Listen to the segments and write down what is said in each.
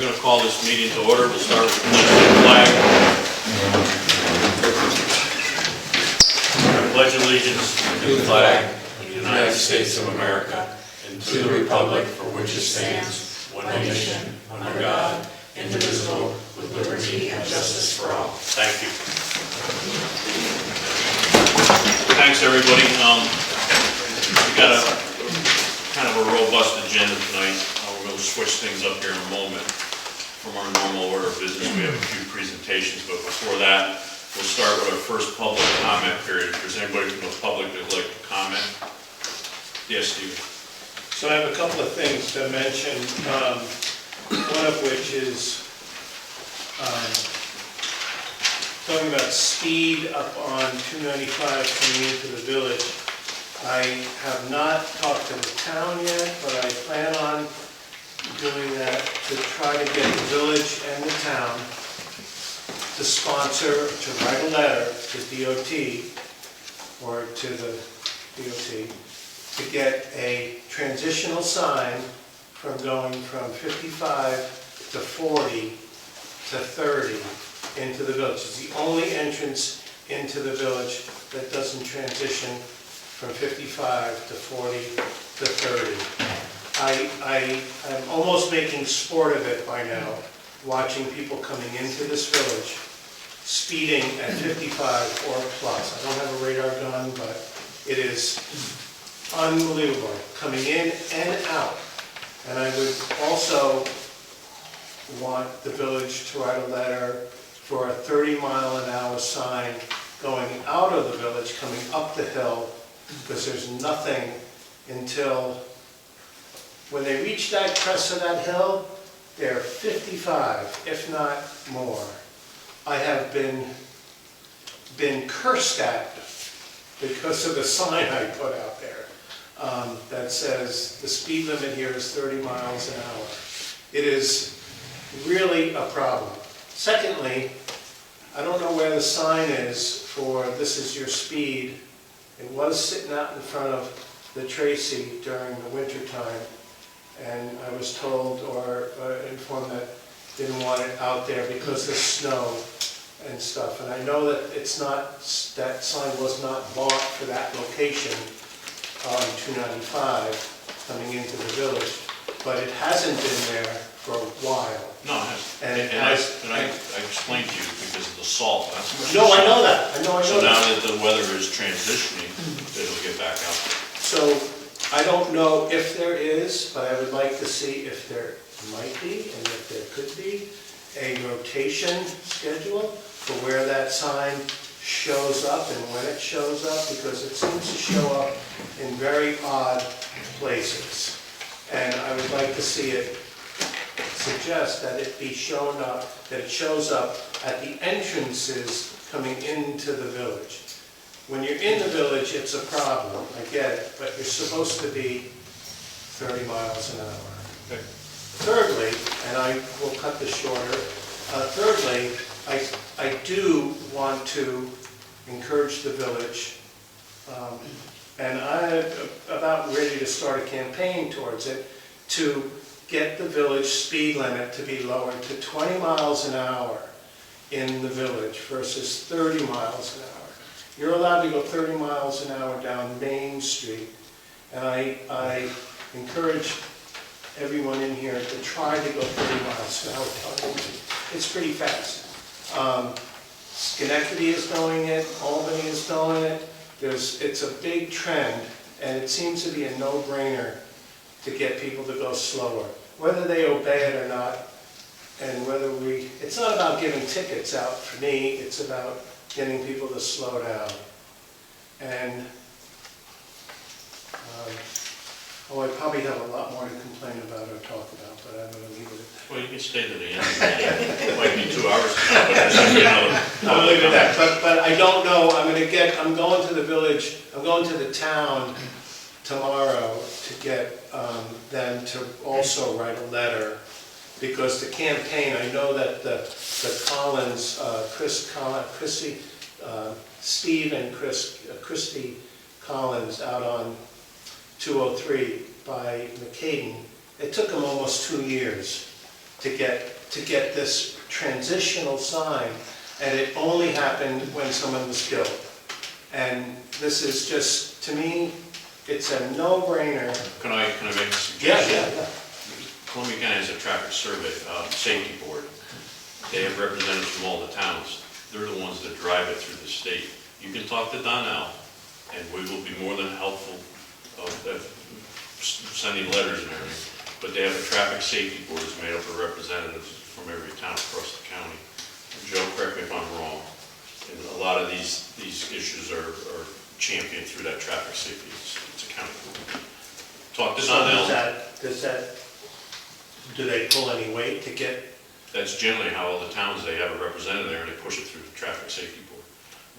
We're going to call this meeting to order. We'll start with the flag. I pledge allegiance to the flag of the United States of America and to the republic for which it stands, one nation, under God, indivisible, with liberty and justice for all. Thank you. Thanks, everybody. We got a kind of a robust agenda tonight. We're going to switch things up here in a moment from our normal order of business. We have a few presentations, but before that, we'll start with our first public comment period. If there's anybody from the public that'd like to comment. Yes, Steve. So I have a couple of things to mention, one of which is talking about speed up on 295 coming into the village. I have not talked to the town yet, but I plan on doing that to try to get the village and the town to sponsor, to write a letter to DOT or to the DOT to get a transitional sign from going from 55 to 40 to 30 into the village. It's the only entrance into the village that doesn't transition from 55 to 40 to 30. I'm almost making sport of it by now, watching people coming into this village speeding at 55 or plus. I don't have a radar gun, but it is unbelievable, coming in and out. And I would also want the village to write a letter for a 30-mile-an-hour sign going out of the village, coming up the hill, because there's nothing until when they reach that crest of that hill, they're 55, if not more. I have been cursed at because of the sign I put out there that says the speed limit here is 30 miles an hour. It is really a problem. Secondly, I don't know where the sign is for this is your speed. It was sitting out in front of the Tracy during the winter time, and I was told or informed that didn't want it out there because of snow and stuff. And I know that it's not, that sign was not bought for that location on 295 coming into the village, but it hasn't been there for a while. No, it has. And I explained to you because of the salt. That's what no, I know that. I know so that. now that the weather is transitioning, it'll get back out there. So I don't know if there is, but I would like to see if there might be and if there could be a rotation schedule for where that sign shows up and when it shows up, because it seems to show up in very odd places. And I would like to see it suggest that it be shown up, that it shows up at the entrances coming into the village. When you're in the village, it's a problem, I get it, but you're supposed to be 30 miles an hour. Okay. Thirdly, and I will cut this shorter, thirdly, I do want to encourage the village, and I'm about ready to start a campaign towards it, to get the village speed limit to be lowered to 20 miles an hour in the village versus 30 miles an hour. You're allowed to go 30 miles an hour down Main Street, and I encourage everyone in here to try to go 30 miles an hour down Main Street. It's pretty fast. Schenectady is going it, Albany is going it. It's a big trend, and it seems to be a no-brainer to get people to go slower, whether they obey it or not, and whether it's not about giving tickets out for me, it's about getting people to slow down. And, I probably have a lot more to complain about or talk about, but I'm going to leave it. Well, you can stay to the end. It might be 2 hours now, but there's going to be another. I'll leave it at that. But I don't know, I'm going to the village, I'm going to the town tomorrow to get them to also write a letter, because the campaign, I know that the Collins, Steve and Christy Collins out on 203 by McCaden, it took them almost 2 years to get this transitional sign, and it only happened when someone was killed. And this is just, to me, it's a no-brainer. Can I make a suggestion? Yeah. Columbia County has a traffic survey, safety board. They have representatives from all the towns. They're the ones that drive it through the state. You can talk to Donnell, and we will be more than helpful of sending letters and everything. But they have a traffic safety board that's made up of representatives from every town across the county. And Joe, correct me if I'm wrong, and a lot of these issues are championed through that traffic safety. It's a county board. Talk to Donnell. Do they pull any weight to get? That's generally how all the towns, they have a representative there and they push it through the traffic safety board.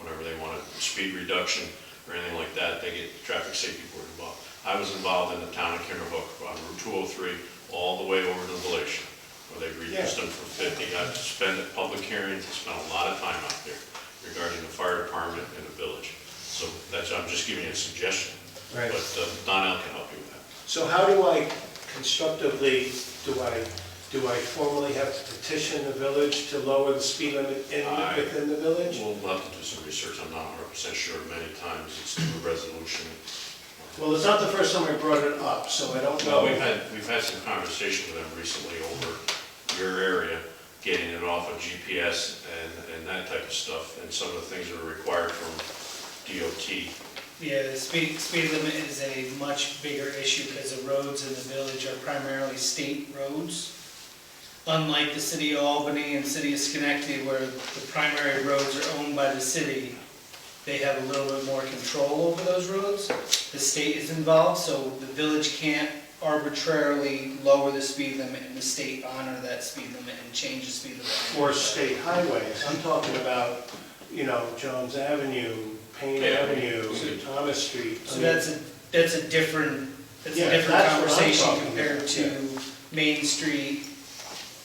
Whenever they want a speed reduction or anything like that, they get the traffic safety board involved. I was involved in the town of Kinderhook on Route 203 all the way over to Glacier, where they reduced them from 50. I've spent public hearings, spent a lot of time out there regarding the fire department and the village. So I'm just giving you a suggestion. Right. But Donnell can help you with that. So how do I constructively, do I formally have to petition the village to lower the speed limit within the village? We'll have to do some research. I'm not 100% sure. Many times it's through a resolution. Well, it's not the first time I brought it up, so I don't know. Well, we've had some conversation with them recently over your area, getting it off of GPS and that type of stuff, and some of the things that are required from DOT. Yeah, the speed limit is a much bigger issue because the roads in the village are primarily state roads. Unlike the city of Albany and city of Schenectady, where the primary roads are owned by the city, they have a little bit more control over those roads. The state is involved, so the village can't arbitrarily lower the speed limit and the state honor that speed limit and change the speed limit. Or state highways. I'm talking about, Jones Avenue, Payne Avenue, Thomas Street. So that's a different that's what I'm conversation talking compared about, to Main Street,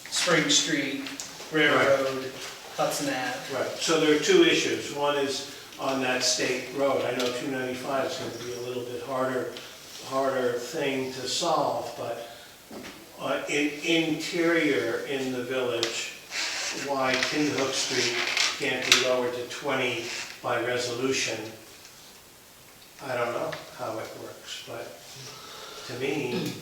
Spring Street, Railroad, Hudson Ave. Right, so there are two issues. One is on that state road. I know 295 is going to be a little bit harder thing to solve, but interior in the village, why Kinderhook Street can't be lowered to 20 by resolution, I don't know how it works, but to me,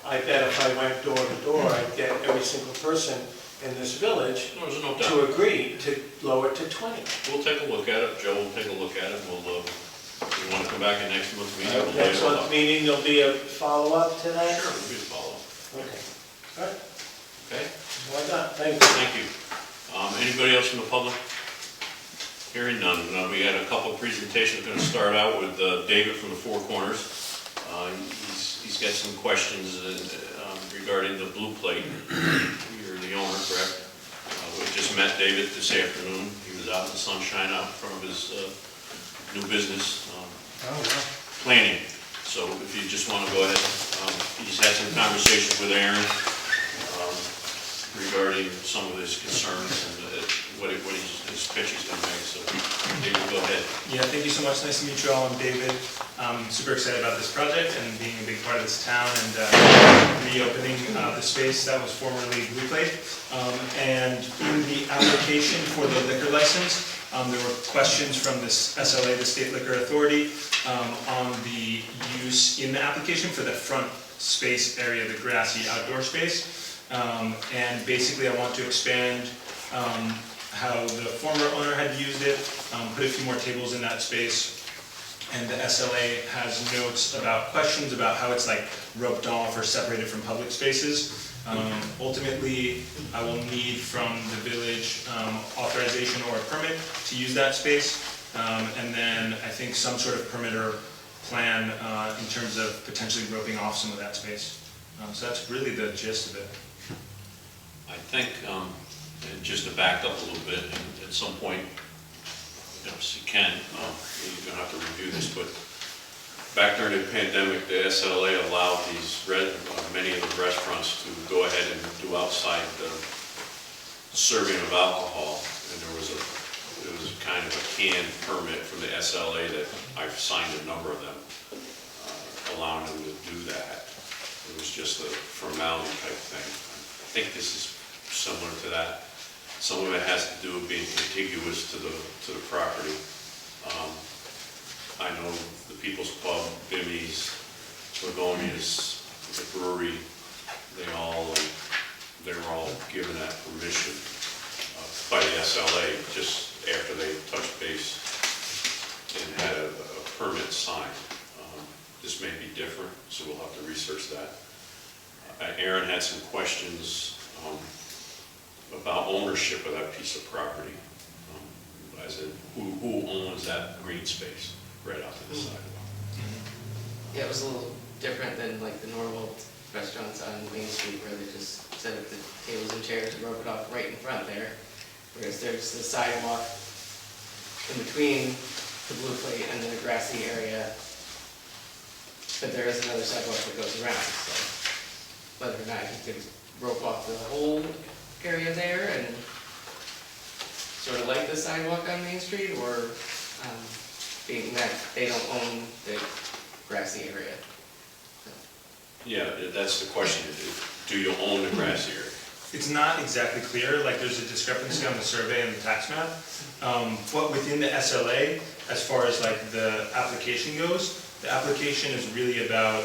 I bet if I went door to door, I'd get every single person in this village There's no doubt. to agree to lower it to 20. We'll take a look at it. Joe will take a look at it. We'll, if you want to come back at next month's meeting, we'll lay Next it all month's out. meeting, there'll be a follow-up to that? Sure, we'll be a follow-up. Okay. All right, Okay? why not? Thank you. Thank you. Anybody else from the public? Hearing none. We had a couple of presentations. Going to start out with David from the Four Corners. He's got some questions regarding the blue plate. You're the owner, correct? We just met David this afternoon. He was out in the sunshine out in front of his new business, planning. So if you just want to go ahead, he's had some conversations with Aaron regarding some of his concerns and his pitch he's going to make. So David, go ahead. Yeah, thank you so much. Nice to meet you all. I'm David. I'm super excited about this project and being a big part of this town and reopening the space that was formerly Blue Plate. And in the application for the liquor license, there were questions from this SLA, the State Liquor Authority, on the use in the application for the front space area, the grassy outdoor space. And basically I want to expand how the former owner had used it, put a few more tables in that space. And the SLA has notes about questions about how it's like roped off or separated from public spaces. Ultimately, I will need from the village authorization or a permit to use that space. And then I think some sort of permit or plan in terms of potentially roping off some of that space. So that's really the gist of it. I think, and just to back up a little bit, at some point, if you can, you're going to have to review this, but back during the pandemic, the SLA allowed many of the restaurants to go ahead and do outside serving of alcohol, and there was kind of a canned permit from the SLA that I've signed a number of them, allowing them to do that. It was just a formality type thing. think this is similar to that. Some of it has to do with being contiguous to the property. I know the People's Pub, Bimmies, Begonias, the brewery, they were all given that permission by the SLA just after they touched base and had a permit signed. This may be different, so we'll have to research that. Aaron had some questions about ownership of that piece of property. As in, who owns that green space right out to the sidewalk? Yeah, it was a little different than like the normal restaurants on Main Street where they just set up the tables and chairs and rope it off right in front there. Whereas there's the sidewalk in between the blue plate and the grassy area. But there is another sidewalk that goes around, so whether or not you could rope off the whole area there and sort of like the sidewalk on Main Street, or being that they don't own the grassy area. Yeah, that's the question. Do you own the grassy area? It's not exactly clear, like there's a discrepancy on the survey and the tax map. But within the SLA, as far as like the application goes, the application is really about,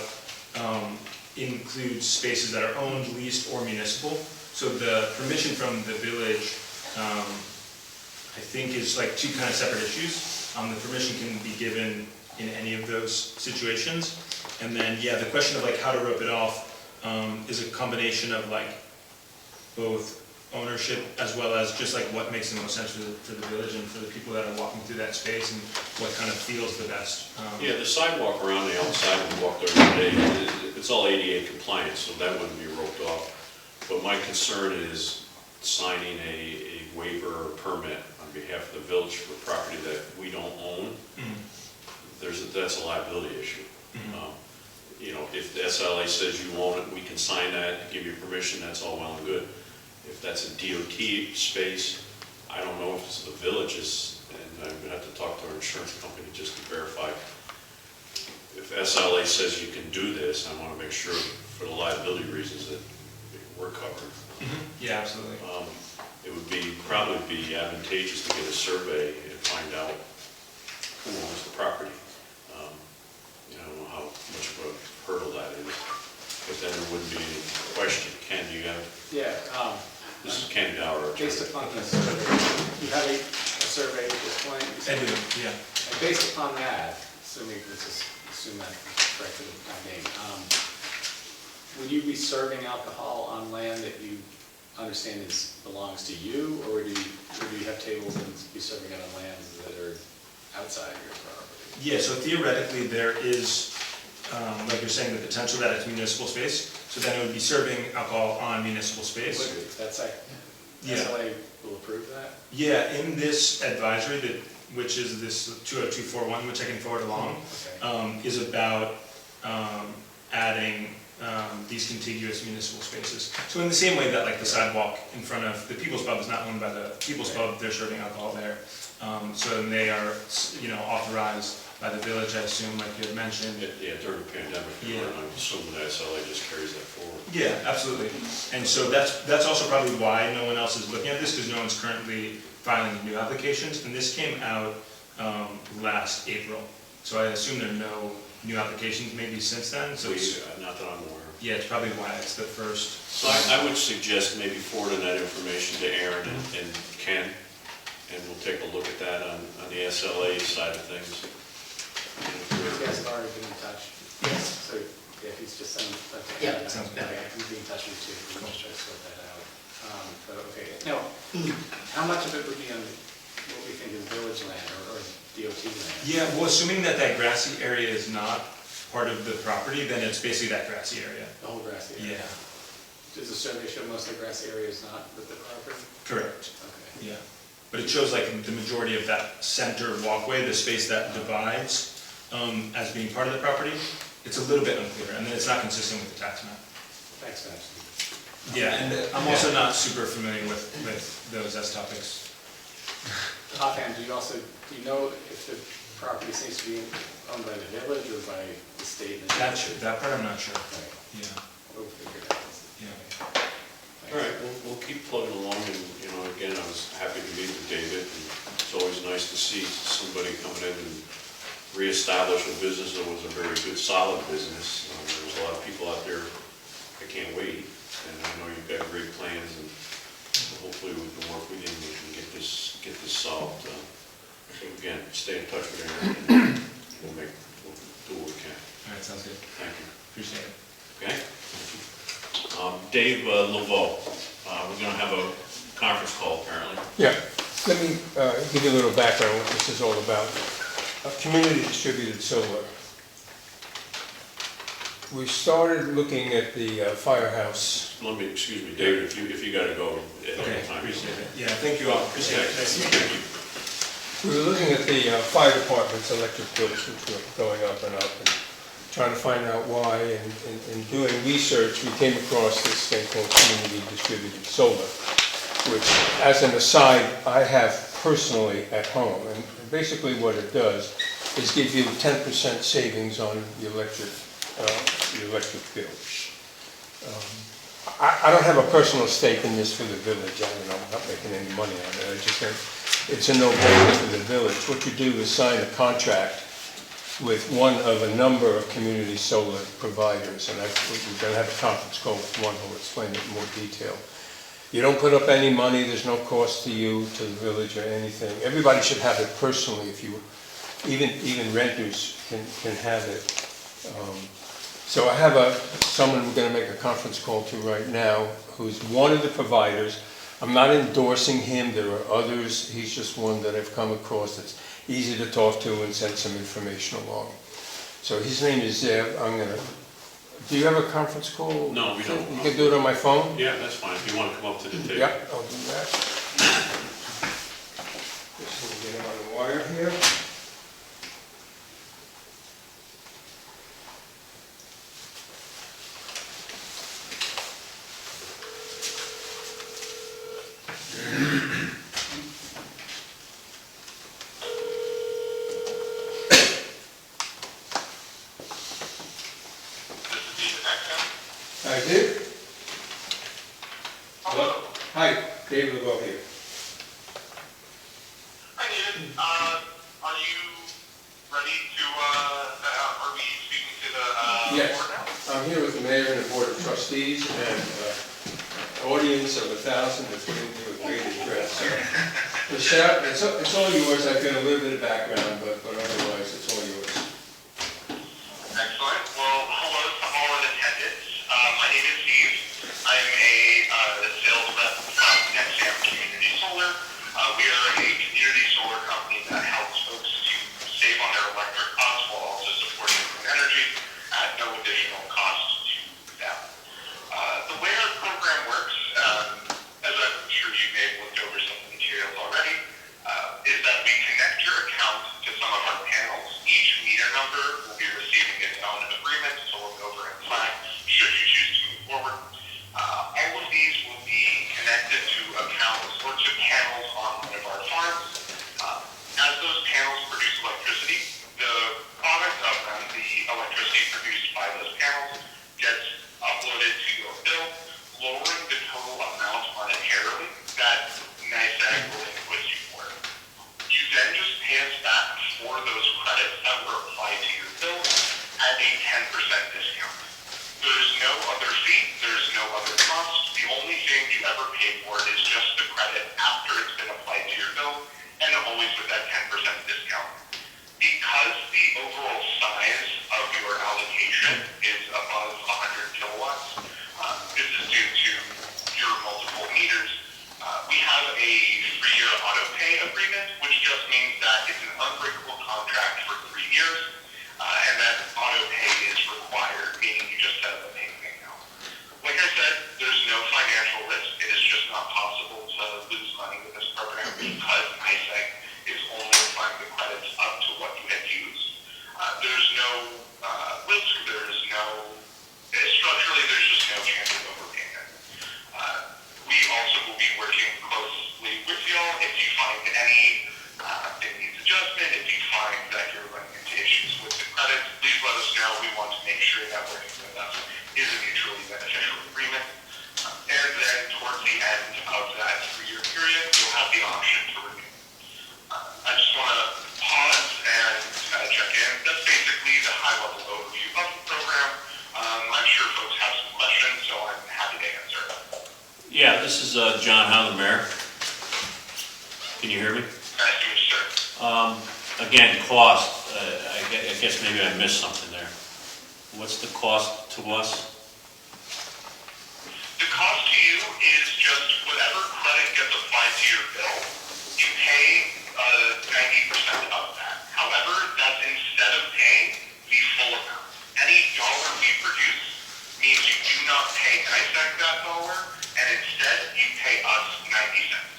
includes spaces that are owned, leased, or municipal. So the permission from the village, I think is like two kind of separate issues. The permission can be given in any of those situations. And then, yeah, the question of like how to rope it off is a combination of like both ownership as well as just like what makes the most sense for the village and for the people that are walking through that space and what kind of feels the best. Yeah, the sidewalk around the outside we walked every day, it's all ADA compliant, so that wouldn't be roped off. But my concern is signing a waiver or permit on behalf of the village for property that we don't own. That's a liability issue. You know, if the SLA says you own it, we can sign that, give you permission, that's all well and good. If that's a DOT space, I don't know if it's the village's, and I'm gonna have to talk to our insurance company just to verify. If SLA says you can do this, I wanna make sure for the liability reasons that we're covered. Yeah, absolutely. It would probably be advantageous to get a survey and find out who owns the property. I don't know how much of a hurdle that is, but then there wouldn't be any question. Ken, do you have? Yeah, This is Ken Dower. based upon the survey, you have a survey at this point? you I said? do, yeah. And based upon that, assume that correctly, my name, would you be serving alcohol on land that you understand belongs to you, or do you have tables and be serving it on lands that are outside your property? Yeah, so theoretically there is, like you're saying, the potential that it's municipal space. So then it would be serving alcohol on municipal space. Would be, that's like, Yeah. SLA will approve that? Yeah, in this advisory, which is this 20241, which I can forward along, Okay. is about adding these contiguous municipal spaces. So in the same way that like the sidewalk in front of the People's Pub is not owned by the People's Pub, they're serving alcohol there. So they are, authorized by the village, I assume, like you had mentioned. Yeah, during the pandemic, Yeah. I'm assuming that SLA just carries that forward. Yeah, absolutely. And so that's also probably why no one else is looking at this, because no one's currently filing new applications. And this came out last April. So I assume there are no new applications maybe since then. So it's, Not that I'm aware of. yeah, it's probably why it's the first. So I would suggest maybe forwarding that information to Aaron and Ken, and we'll take a look at that on the SLA side of things. You guys have already been in touch? Yes. So, yeah, if he's just sending that to Yeah, him, sounds good. I can be in touch with you too, we'll just try to sort that out. But, okay, now, how much of it would be on what we think is village land or DOT land? Yeah, well, assuming that grassy area is not part of the property, then it's basically that grassy area. The whole grassy area? Yeah, Does the survey show most of the grassy area is not with the property? correct. Okay. Yeah, but it shows like the majority of that center walkway, the space that divides, as being part of the property. It's a little bit unclear, and then it's not consistent with the tax map. Thanks, Max. Yeah, and I'm also not super familiar with those as topics. Offhand, do you know if the property seems to be owned by the village or by the state? That part I'm not sure. Right, Yeah, we'll figure it out. yeah. All right, we'll keep plugging along, and, you know, again, I was happy to meet with David, and it's always nice to see somebody coming in and reestablish a business that was a very good, solid business. There's a lot of people out there that can't wait, and I know you've got great plans, and hopefully we can work with you and we can get this solved. So again, stay in touch with Aaron, and we'll do what we can. All right, sounds good. Thank you. Appreciate it. Okay? Dave LeVeaux, we're gonna have a conference call apparently. Yeah, let me give you a little background on what this is all about. Community distributed solar. We started looking at the firehouse. Excuse me, David, if you gotta go at Okay, any time. appreciate it. Yeah, thank you all. Appreciate it. Nice to meet you. Thank you. We were looking at the fire department's electric bills, which were going up and up, and trying to find out why. And in doing research, we came across this thing called community distributed solar, which, as an aside, I have personally at home. And basically what it does is give you 10% savings on the electric bill. I don't have a personal stake in this for the village. I'm not making any money on it. I just think it's a no-brainer for the village. What you do is sign a contract with one of a number of community solar providers, and we're going to have a conference call with one who will explain it in more detail. You don't put up any money. There's no cost to you, to the village, or anything. Everybody should have it personally. Even renters can have it. So I have someone we're going to make a conference call to right now, who's one of the providers. I'm not endorsing him. There are others. He's just one that I've come across that's easy to talk to and send some information along. So his name is Zev. Do you have a conference call? No, we don't. You can do it on my phone? Yeah, that's fine, if you wanna come up to the table. Yep, I'll do that. Just want to get him on the wire here. I did. Hello. Hi, David LeBeau here. Hi, David. Are you ready to, are we speaking to the Yes, board now? I'm here with the mayor and the board of trustees and an audience of 1,000 that's waiting to a great address. The shout, it's all yours. I've got a little bit of background, but otherwise it's all yours. Excellent. Well, hello to all in attendance. My name is Steve. I'm a sales rep from Nexam Community Solar. We are a community solar company that helps folks to save on their electric costs while also supporting clean energy at no additional cost to them. The way our program works, as I'm sure you may have looked over some of the materials already, is that we connect your account to some of our panels. Each meter number will be receiving its own agreement to look over and sign should you choose to move forward. All of these will be connected to accounts or to panels on one of our farms. As those panels produce electricity, the product of them, the electricity produced by those panels, gets uploaded to your bill, lowering the total amount monetarily that NYSEG will invoice you for. You then just pay us back for those credits that were applied to your bill at a 10% discount. There's no other fee, there's no other cost. The only thing you ever pay for is just the credit after it's been applied to your bill, and always with that 10% discount. Because the overall size of your allocation is above 100 kilowatts, this is due to your multiple meters, we have a 3-year auto pay agreement, which just means that it's an unbreakable contract for 3 years, and that auto pay is required, meaning you just set up a payment account. Like I said, there's no financial risk. It is just not possible to lose money with this program because NYSEG is only applying the credits up to what you had used. There's no risk, structurally there's just no chance of overpayment. We also will be working closely with y'all if you find any thing needs adjustment, if you find that you're running into issues with the credits, please let us know. We want to make sure that working with us is a mutually beneficial agreement. And then this is John Howe, the mayor. Can you hear me? Nice to meet you, sir. Again, cost, I guess maybe I missed something there. What's the cost to us? The cost to you is just whatever credit gets applied to your bill, you pay 90% of that. However, that's instead of paying the full amount. Any dollar we produce means you do not pay NICEAG that dollar, and instead you pay us 90 cents.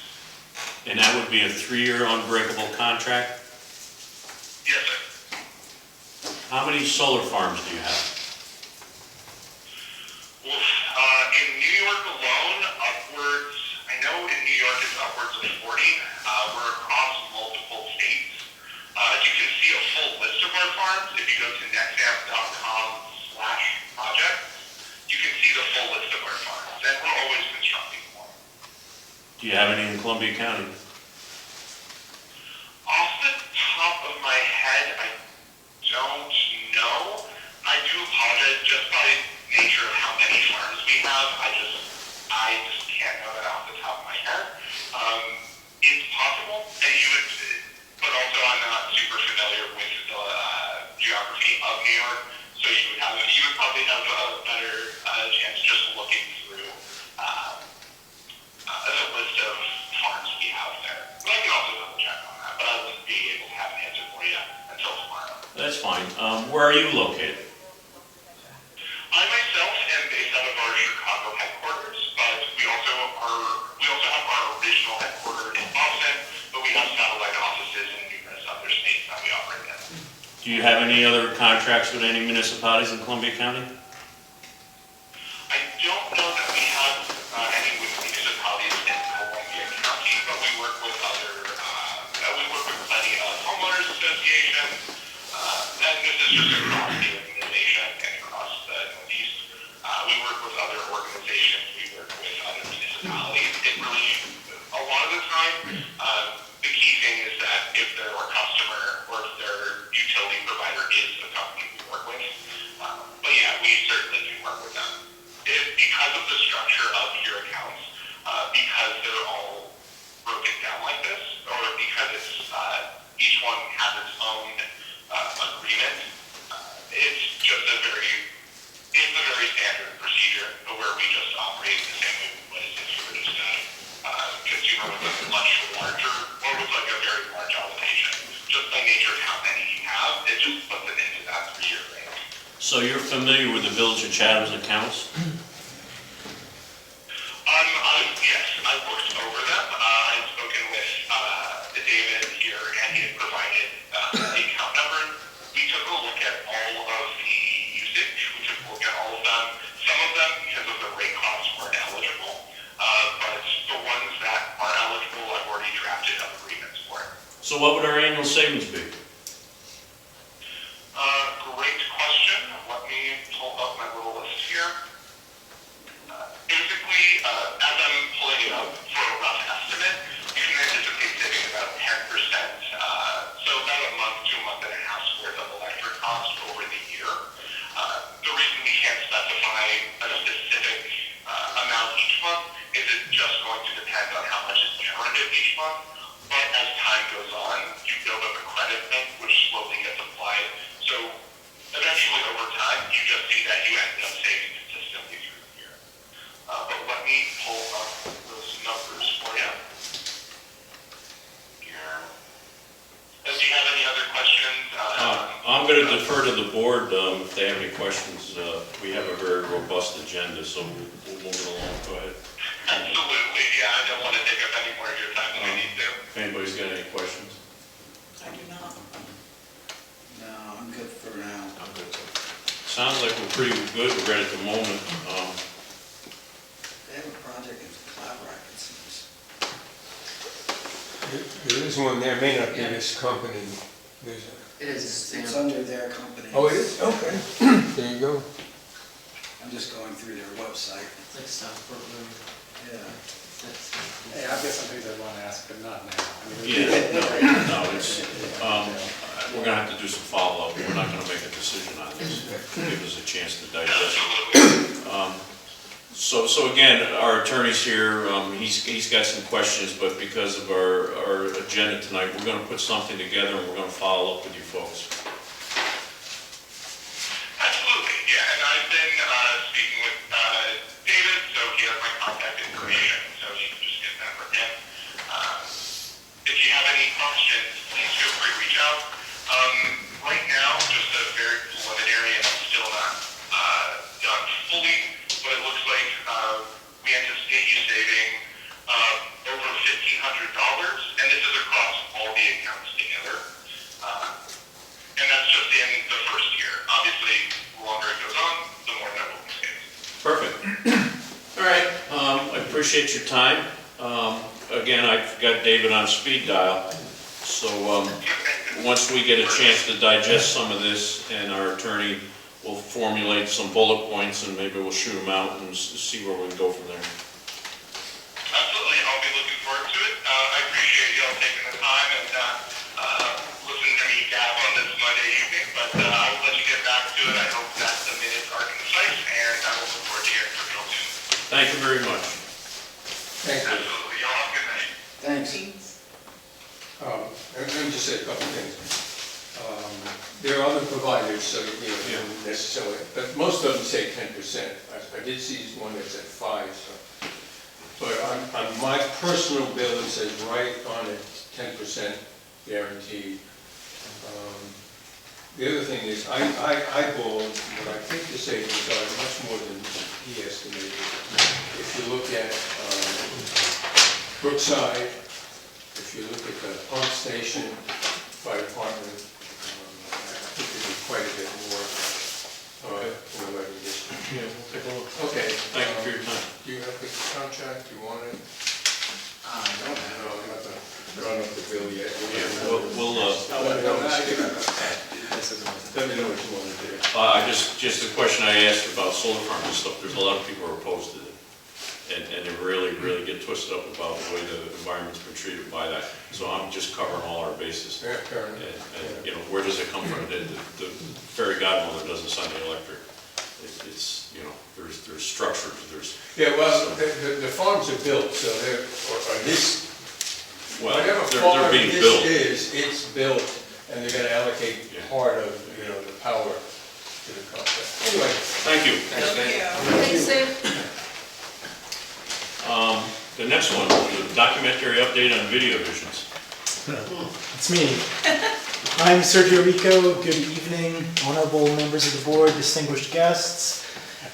And that would be a 3-year unbreakable contract? Yes, sir. How many solar farms do you have? Well, in New York alone, upwards, I know in New York it's upwards of 40. We're across multiple states. You can see a full list of our farms if you go to nexamp.com/projects. You can see the full list of our farms, and we're always constructing more. Do you have any in Columbia County? Off the top of my head, I don't know. I do apologize just by nature of how many farms we have. I just can't know that off the top of my head. It's possible, and you would, but also I'm not super familiar with the geography of New York, so you would probably have a better chance just looking through the list of farms we have there. But I can also double check on that, but I wouldn't be able to have an answer for you until tomorrow. That's fine. Where are you located? I myself am based out of our Chicago headquarters, but we also have our original headquarters in Boston, but we have satellite offices in numerous other states that we operate in. Do you have any other contracts with any municipalities in Columbia County? I don't know that we have any with municipalities in Columbia County, but we work with plenty of homeowners associations, and this is just across the organization and across the Northeast. We work with other organizations, we work with other municipalities. It really, a lot of the time, the key thing is that if their customer or if their utility provider is the company we work with. But yeah, we certainly do work with them. Because of the structure of your accounts, because they're all broken down like this, or because it's each one has its own agreement, it's a very standard procedure where we just operate the same way we would as if you were just a consumer with a much larger, or with like a very large obligation. Just by nature of how many you have, it just puts it into that 3-year range. So you're familiar with the Village of Chatham's accounts? Yes, I've looked over them. I've spoken with David here, and he had provided the account number. We took a look at all of the usage. We took a look at all of them. Some of them, because of the rate costs, weren't eligible. But the ones that are eligible, I've already drafted up agreements for. So what would our annual savings be? Great question. Let me pull up my little list here. Basically, as I'm pulling it up for a rough estimate, you can anticipate saving about 10%, so about a month to a month and a half's worth of electric cost over the year. The reason we can't specify a specific amount each month is it's just going to depend on how much is generated each month. But as time goes on, you build up a credit bank, which slowly gets applied. So eventually, over time, you just see that you end up saving consistently through the year. But let me pull up those numbers for you. Here. Do you have any other questions? I'm going to defer to the board if they have any questions. We have a very robust agenda, so we'll move it along. Go ahead. Absolutely, yeah. I don't want to take up any more of your time than we need to. If anybody's got any questions? I do not. No, I'm good for now. I'm good. Sounds like we're pretty good right at the moment. They have a project in Cloud Rapids. There is one there, may not be this company. There's a- It is, It's Sam. under their company. Oh, it is? Okay. There you go. I'm just going through their website. It's like Southport Road. Yeah. Hey, I've got some things I want to ask, but not now. I mean, Yeah, no, it's, we're going to have to do some follow-up. We're not going to make a decision on this. Give us a chance to digest. So again, our attorney's here, he's got some questions, but because of our agenda tonight, we're gonna put something together and we're gonna follow up with you folks. Absolutely, yeah, and I've been speaking with David, so he has my contact information, so you can just get that from him. If you have any questions, please feel free to reach out. Right now, just a very preliminary, and I'm still not done fully, but it looks like we anticipate you saving over $1,500, and this is across all the accounts together. And that's just in the first year. Obviously, the longer it goes on, the more that will be saved. Perfect. All right, I appreciate your time. Again, I've got David on speed dial, so once we get a chance to digest some of this, and our attorney will formulate some bullet points, and maybe we'll shoot them out and see where we can go from there. Absolutely, I'll be looking forward to it. I appreciate you all taking the time and listening to me gab on this Monday evening, but I will let you get back to it. I hope that the minutes are concise, and I will look forward to hearing from you all soon. Thank you very much. Thank you. Absolutely, y'all have a good night. Thanks. Let me just say a couple things. There are other providers, so you don't necessarily, but most of them say 10%. I did see one that's at 5%, so. But on my personal bill, it says right on it, 10% guaranteed. The other thing is, I eyeballed what I think the savings are much more than he estimated. If you look at Brookside, if you look at the pump station, fire department, I think there'd be quite a bit more in the levy district. Yeah, we'll take a look. Okay. Thank you for your time. Do you have the contract? Do you want it? I don't have No, I'm not drawing up the bill yet. Yeah, we'll Let me know what you want to do. just a question I asked about solar farms and stuff, there's a lot of people who are opposed to it. And they really get twisted up about the way the environment's been treated by that. So I'm just covering all our bases. Yeah, fair enough. And, you know, where does it come from? The fairy godmother doesn't sign the electric. It's, you know, there's structures, there's. Yeah, well, the farms are built, so they're, or this, Well, whatever they're farm being this built. is, it's built, and they're gonna allocate Yeah. part of, you know, the power to the contract. Anyway. Thank you. Thanks, Dave. The next one, the documentary update on video visions. It's me. I'm Sergio Rico. Good evening, honorable members of the board, distinguished guests.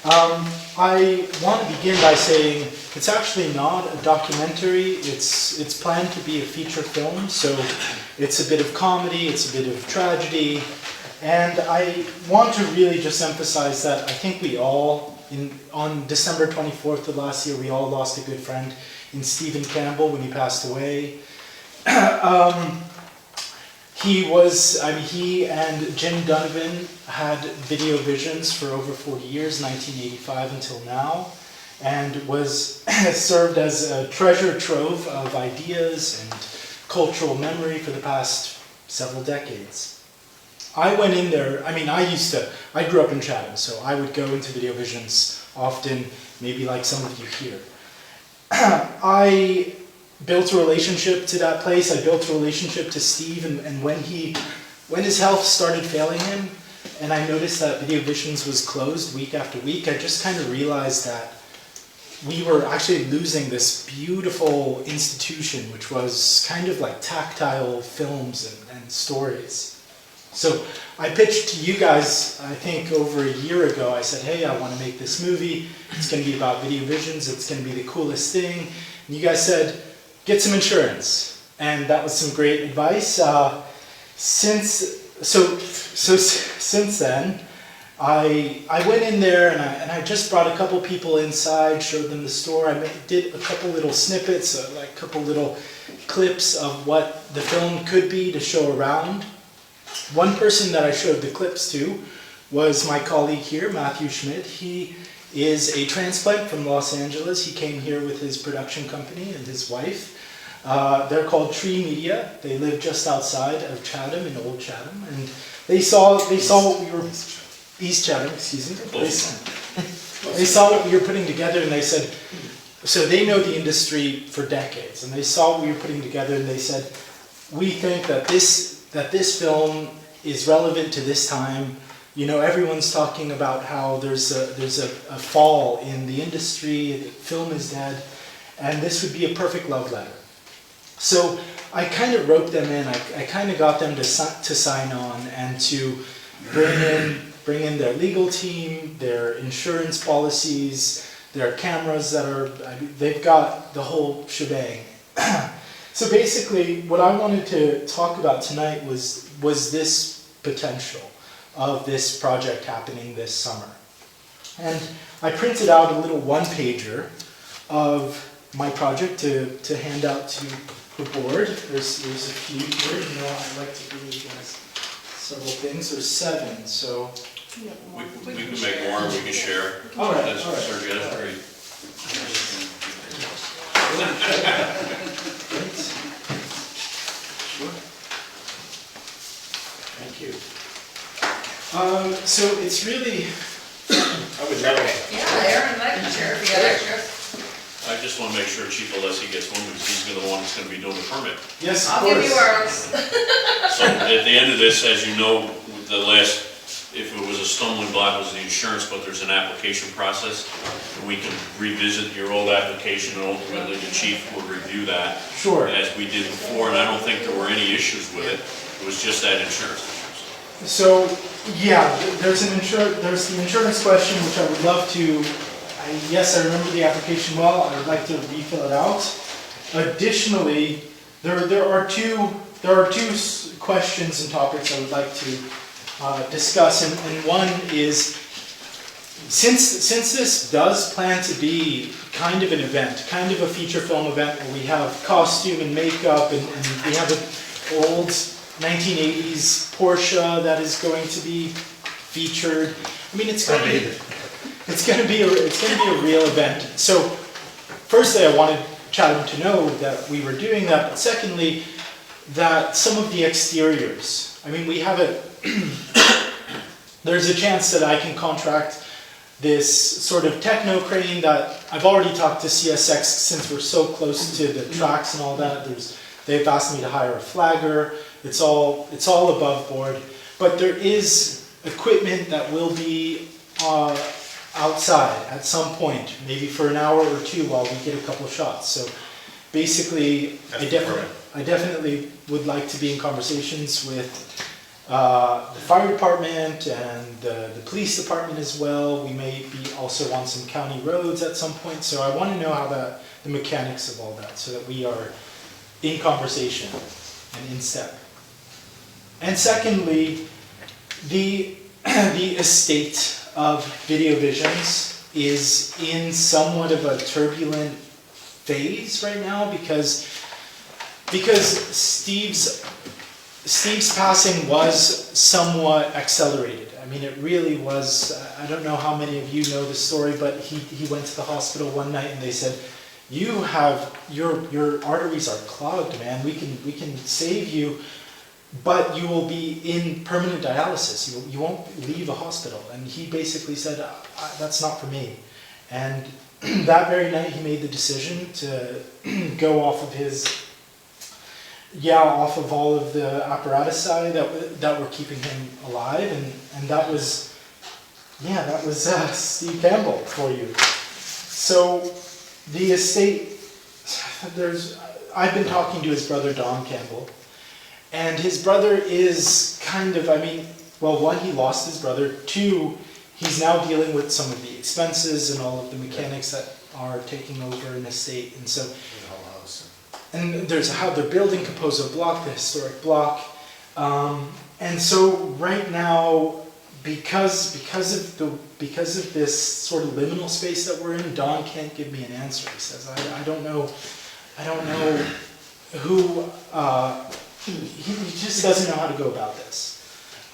I want to begin by saying it's actually not a documentary. It's planned to be a feature film, so it's a bit of comedy, it's a bit of tragedy, and I want to really just emphasize that I think we all, on December 24th of last year, we all lost a good friend in Stephen Campbell when he passed away. He and Jim Donovan had Video Visions for over 40 years, 1985 until now, and was served as a treasure trove of ideas and cultural memory for the past several decades. I went in there, I grew up in Chatham, so I would go into Video Visions often, maybe like some of you here. I built a relationship to that place. I built a relationship to Steve, and when his health started failing him, and I noticed that Video Visions was closed week after week, I just kind of realized that we were actually losing this beautiful institution, which was kind of like tactile films and stories. So I pitched to you guys, I think over a year ago, I said, hey, I want to make this movie. It's going to be about Video Visions. It's going to be the coolest thing. And you guys said, get some insurance. And that was some great advice. Since then, I went in there and I just brought a couple people inside, showed them the store. I did a couple little snippets, like a couple little clips of what the film could be to show around. One person that I showed the clips to was my colleague here, Matthew Schmidt. He is a transplant from Los Angeles. He came here with his production company and his wife. They're called Tree Media. They live just outside of Chatham, in Old Chatham, and they saw what we were, East Chatham, excuse me. They saw what we were putting together and they said, so they know the industry for decades, and they saw what we were putting together and they said, we think that this film is relevant to this time. You know, everyone's talking about how there's a fall in the industry, that film is dead, and this would be a perfect love letter. So I kind of roped them in. I kind of got them to sign on and to bring in their legal team, their insurance policies, their cameras they've got the whole shebang. So basically, what I wanted to talk about tonight was this potential of this project happening this summer. And I printed out a little one-pager of my project to hand out to the board. There's a few here. You know, I like to give you guys several things. There's 7, so. We can make more, we can share. All right, That's all right. Sergio, that's great. Sure. Thank you. So it's really. I would love it. Yeah, Aaron, I can share if you got extra. I just want to make sure Chief Alessi gets one because he's the one that's going to be doing the permit. Yes, of I'll course. give you ours. So at the end of this, as you know, the last, if it was a stumbling block, was the insurance, but there's an application process. And we can revisit your old application and ultimately the chief will review that. Sure. As we did before, and I don't think there were any issues with it. It was just that insurance. So, yeah, there's the insurance question, which I would love to. Yes, I remember the application well. I would like to refill it out. Additionally, there are two questions and topics I would like to discuss, and one is since this does plan to be kind of an event, kind of a feature film event where we have costume and makeup, and we have an old 1980s Porsche that is going to be featured. I mean, it's going to be a real event. So, firstly, I wanted Chatham to know that we were doing that, but secondly, that some of the exteriors. I mean, we have there's a chance that I can contract this sort of techno crane that I've already talked to CSX since we're so close to the tracks and all that. They've asked me to hire a flagger. It's all above board, but there is equipment that will be outside at some point, maybe for an hour or two while we get a couple of shots. So basically, I definitely would like to be in conversations with the fire department and the police department as well. We may be also on some county roads at some point. So I want to know how the mechanics of all that, so that we are in conversation and in step. And secondly, the estate of Video Visions is in somewhat of a turbulent phase right now because Steve's passing was somewhat accelerated. I mean, it really was. I don't know how many of you know the story, but he went to the hospital one night and they said, "You have your arteries are clogged, man. We can save you, but you will be in permanent dialysis. You won't leave a hospital." And he basically said, "That's not for me." And that very night, he made the decision to go off of all of the apparatus side that were keeping him alive, and that was Steve Campbell for you. So the estate, I've been talking to his brother Don Campbell, and his brother is kind of, one, he lost his brother. 2, he's now dealing with some of the expenses and all of the mechanics that are taking over an estate, and so. And there's how they're building Composo Block, the historic block, and so right now, because of this sort of liminal space that we're in, Don can't give me an answer. He says, I don't know who. He just doesn't know how to go about this.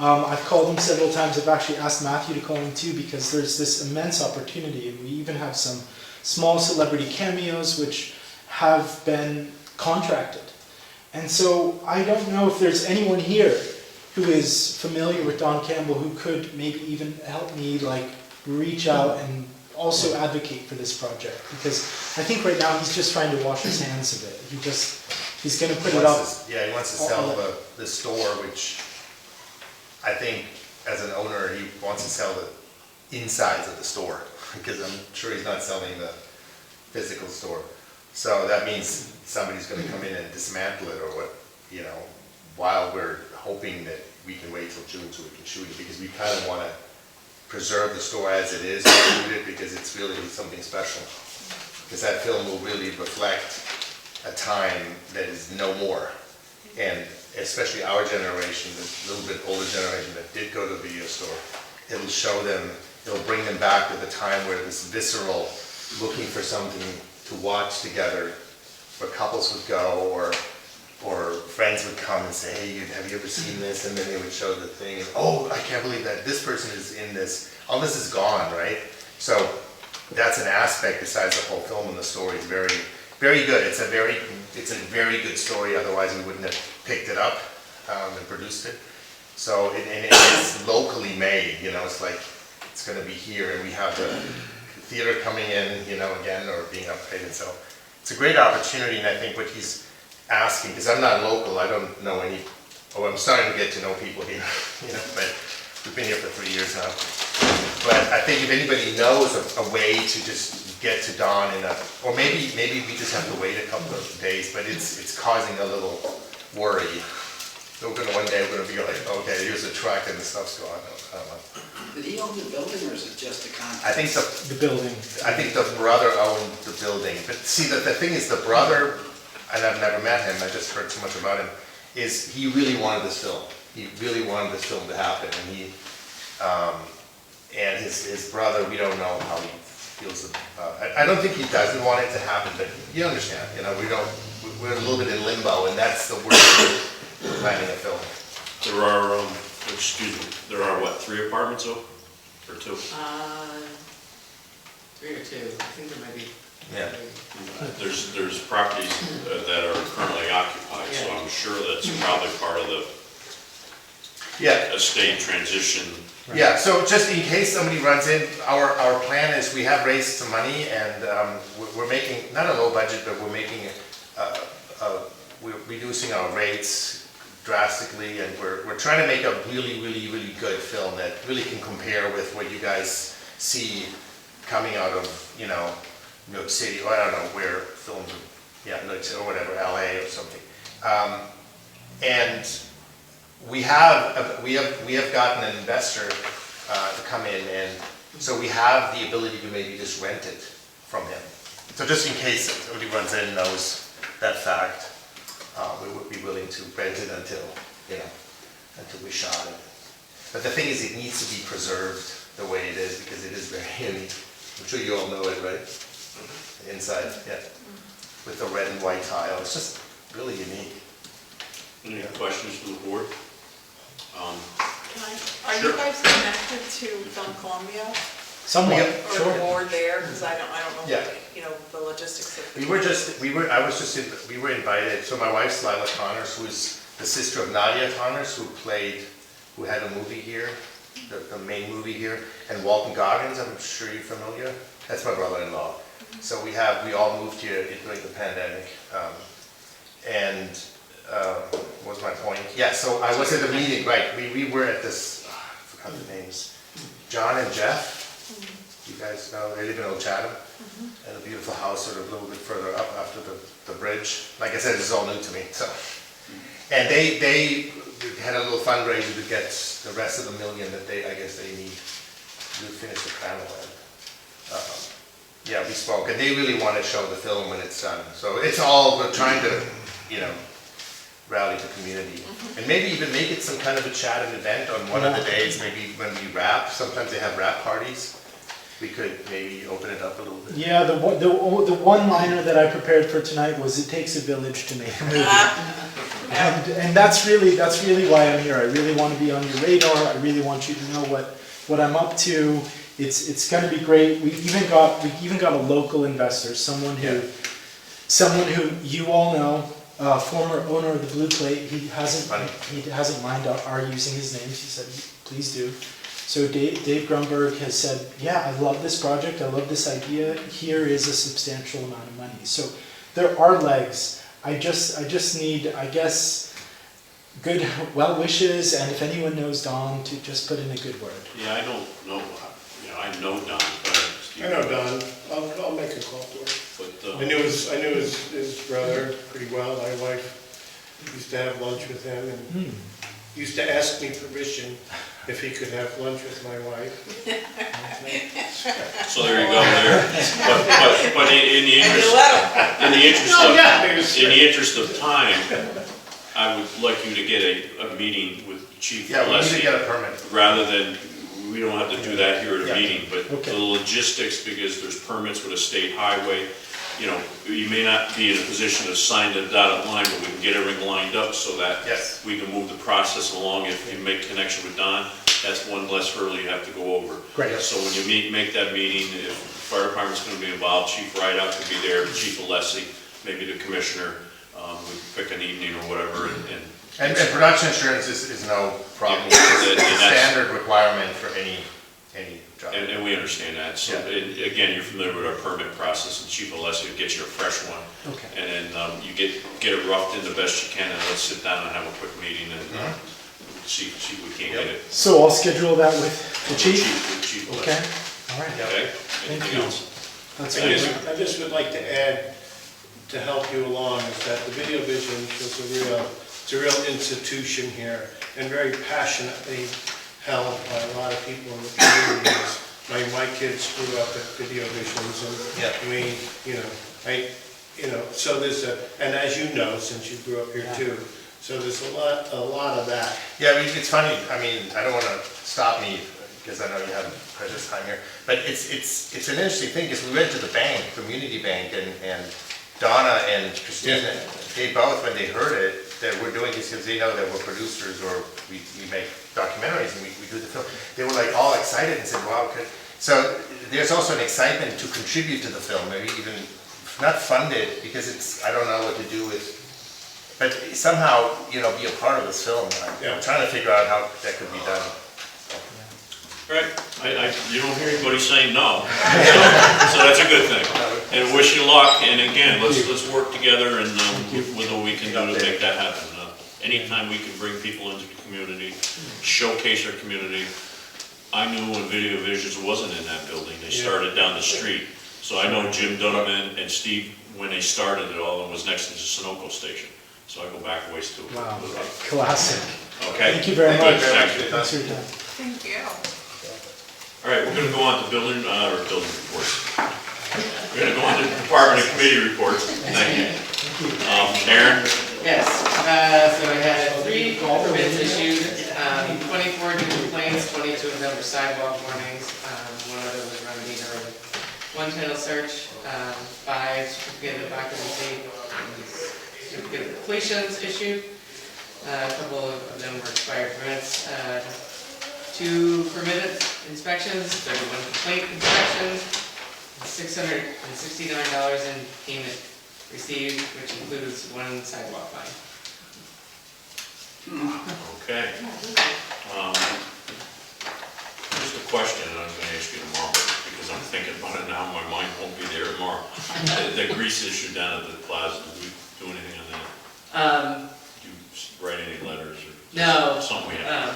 I've called him several times. I've actually asked Matthew to call him too, because there's this immense opportunity, and we even have some small celebrity cameos which have been contracted. And so I don't know if there's anyone here who is familiar with Don Campbell who could maybe even help me reach out and also advocate for this project, because I think right now he's just trying to wash his hands of it. He's gonna put it up. Yeah, he wants to sell the store, which I think as an owner, he wants to sell the insides of the store, because I'm sure he's not selling the physical store. So that means somebody's gonna come in and dismantle it or what, you know, while we're hoping that we can wait till June so we can shoot it, because we kind of wanna preserve the store as it is, shoot it, because it's really something special. Because that film will really reflect a time that is no more. And especially our generation, the little bit older generation that did go to the video store, it'll show them, it'll bring them back to the time where this visceral, looking for something to watch together, where couples would go, or friends would come and say, hey, have you ever seen this? And then they would show the thing, and oh, I can't believe that this person is in this. All this is gone, right? So that's an aspect besides the whole film, and the story is very, very good. It's a very good story, otherwise we wouldn't have picked it up and produced it. So it's locally made, you know, it's like, it's gonna be here, and we have the theater coming in, you know, again, or being upgraded. So it's a great opportunity, and I think what he's asking, because I'm not local, I don't know any, I'm starting to get to know people here, you know, but we've been here for 3 years now. But I think if anybody knows a way to just get to Don or maybe we just have to wait a couple of days, but it's causing a little worry. One day we're gonna be like, okay, here's a truck and the stuff's gone. I don't know. Did he own the building, or is it just a contract? I think The building. I think the brother owned the building, but see, the thing is, the brother, and I've never met him, I just heard so much about him, is he really wanted this film. He really wanted this film to happen, and and his brother, we don't know how he feels about it. I don't think he doesn't want it to happen, but you understand, you know, we're a little bit in limbo, and that's the worst of planning a film. There are, there are what, 3 apartments or 2? 3 or 2, I think there might be. Yeah. There's properties that are currently occupied, so I'm sure that's probably part of the Yeah. estate transition. Yeah, so just in case somebody runs in, our plan is, we have raised some money, and we're making, not a low budget, but we're making, we're reducing our rates drastically, and we're trying to make a really, really, really good film that really can compare with what you guys see coming out of, you know, New York City, or I don't know where films, or whatever, LA or something. And we have gotten an investor to come in, and so we have the ability to maybe just rent it from him. So just in case somebody runs in and knows that fact, we would be willing to rent it until we shot it. But the thing is, it needs to be preserved the way it is, because it is very unique. I'm sure you all know it, right? The inside, yeah, with the red and white tile. It's just really unique. Any questions from the board? Are you guys connected to Film Columbia? Somewhat, Or sure. the board there? Because I don't know, Yeah. you know, the logistics of. We were invited, so my wife's Lila Connors, who's the sister of Nadia Connors, who had a movie here, the main movie here, and Walton Goggins, I'm sure you're familiar. That's my brother-in-law. So we all moved here during the pandemic. What was my point? Yeah, so I was at the meeting, right, we were at this, I forgot the names, John and Jeff. You guys know, they live in Old Chatham, and a beautiful house sort of a little bit further up after the bridge. Like I said, this is all new to me, so. And they had a little fundraiser to get the rest of the million that I guess they need to finish the panel. And we spoke, and they really want to show the film when it's done. So it's all, we're trying to, rally the community. And maybe even make it some kind of a Chatham event on one of the days, maybe when we wrap. Sometimes they have wrap parties. We could maybe open it up a little bit. Yeah, the one-liner that I prepared for tonight was, "It takes a village to make a movie," and that's really why I'm here. I really want to be on your radar. I really want you to know what I'm up to. It's going to be great. We even got a local investor, someone who you all know, former owner of the Blue Plate. He hasn't mind our using his name. He said, please do. So Dave Grunberg has said, yeah, I love this project, I love this idea, here is a substantial amount of money. So there are legs. I just need, I guess, good well wishes, and if anyone knows Don, to just put in a good word. Yeah, I don't know, I know Don, but. I know Don, I'll make a call to her. But, I knew his brother pretty well. My wife used to have lunch with him and used to ask me permission if he could have lunch with my wife. so there you go there. But in the interest of time, I would like you to get a meeting with Chief Yeah, we need to Alessi, get a permit. rather than, we don't have to do that here at Yeah. a meeting, but Okay. the logistics, because there's permits with a state highway, you know, you may not be in a position to sign the dotted line, but we can get everything lined up so that Yes. we can move the process along. If you make connection with Don, that's one less hurdle you have to go over. Great. So when you make that meeting, if the fire department's gonna be involved, Chief Rideout could be there, Chief Alessi, maybe the commissioner, we pick an evening or whatever, And production insurance is no problem. Yeah, It's a and that's- standard requirement for any job. and we understand that. So, Yeah. and again, you're familiar with our permit process, and Chief Alessi will get you a fresh one. Okay. And then you get it roughed in the best you can, and let's sit down and have a quick meeting and see if we can't get it. So I'll schedule that with the chief? With Chief Alessi. Okay, all right. Okay, Thank anything you. else? That's I good. just would like to add, to help you along, is that the Video Vision is it's a real institution here, and very passionately held by a lot of people in the communities. My kids grew up at Video Visions, Yeah. and we, so there's and as you know, since you grew up here too, so there's a lot of that. Yeah, I mean, it's funny, I mean, I don't want to stop me, because I know you have precious time here, but it's an interesting thing, because we went to the bank, Community Bank, and Donna and Christina, they both, when they heard it, that we're doing this, because they know that we're producers, or we make documentaries, and we do the film, they were like all excited and said, wow, so there's also an excitement to contribute to the film, maybe even not fund it, because I don't know what to do with, but somehow, be a part of this film. I'm trying to figure out how that could be done. Right, you don't hear anybody saying no, so that's a good thing. And wish you luck, and again, let's work together and with what we can do to make that happen. Anytime we can bring people into the community, showcase our community. I knew when Video Visions wasn't in that building, they started down the street. So I know Jim Donovan and Steve, when they started it all, and was next to the Sunoco station. So I go back a ways too. Wow, classic. Okay? Thank you very much. Thank you. Thanks for your time. Thank you. All right, we're gonna go on to building reports. We're gonna go on to department and committee reports. Thank you. Aaron? Yes, so I had 3 permits issued, 24 new complaints, 22 of them were sidewalk warnings, one of them was remedied already. 1 title search, 5 certificate of occupancy, certificate of completions issued, a couple of them were expired permits, 2 permitted inspections, 31 complete inspections, $669 in payment received, which includes 1 sidewalk fine. Okay. Just a question, and I'm gonna ask you tomorrow, because I'm thinking about it now, my mind won't be there tomorrow. The grease issue down at the plaza, did we do anything on that? Did you write any letters or? No, Something we have.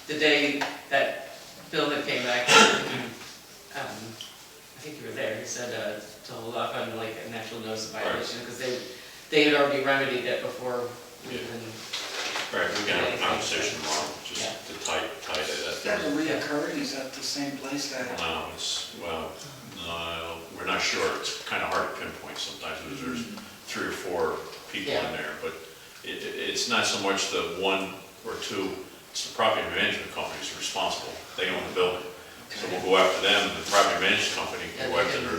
the day that Bill had came back, I think you were there, he said to hold off on like an actual notice of violation, because they had already remedied it before we even. Right, we're gonna have a conversation tomorrow, just to tie to Is that. that a reoccurring, is that the same place that? No, no, we're not sure, it's kind of hard to pinpoint sometimes, because there's 3 or 4 people in there, but it's not so much the 1 or 2, it's the property management companies responsible, they own the building. So we'll go after them, the property management company can go after their,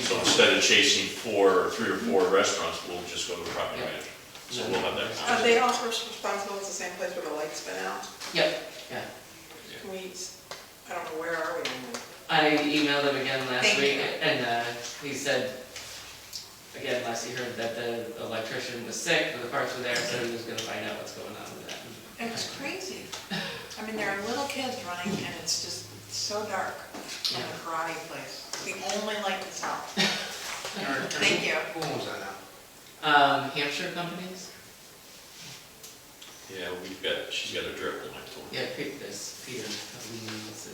so instead of chasing 3 or 4 restaurants, we'll just go to the property manager. So we'll have that Are conversation. they also responsible, it's the same place where the lights been out? Yep, yeah. Can we, I don't know, where are we? I emailed him again last Thank week, you. and he said, again, last he heard that the electrician was sick, but the parts were there, so he was gonna find out what's going on with that. It was crazy. I mean, there are little kids running and it's just so dark in the karate place. It's the only light that's out. Thank you. Who owns that now? Hampshire companies? Yeah, she's got a direct line to him. Yeah, this Peter, we need to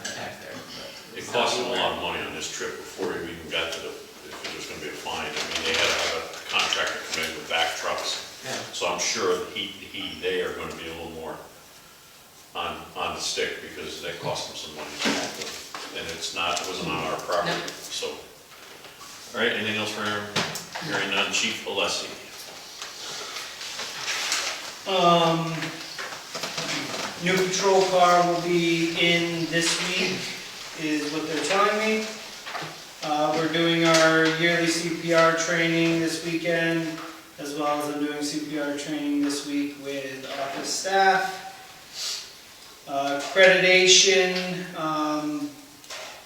contact there. But It it's cost him a not lot of money on this trip before he even got to if there was gonna be a fine. I mean, they had to have a contractor come in with back trucks. Yeah. So I'm sure that they are gonna be a little more on the stick because that cost them some money. And it wasn't on our property, No. so. All right, anything else for Aaron? Hearing none, Chief Alessi. New patrol car will be in this week, is what they're telling me. We're doing our yearly CPR training this weekend, as well as I'm doing CPR training this week with office staff. Accreditation,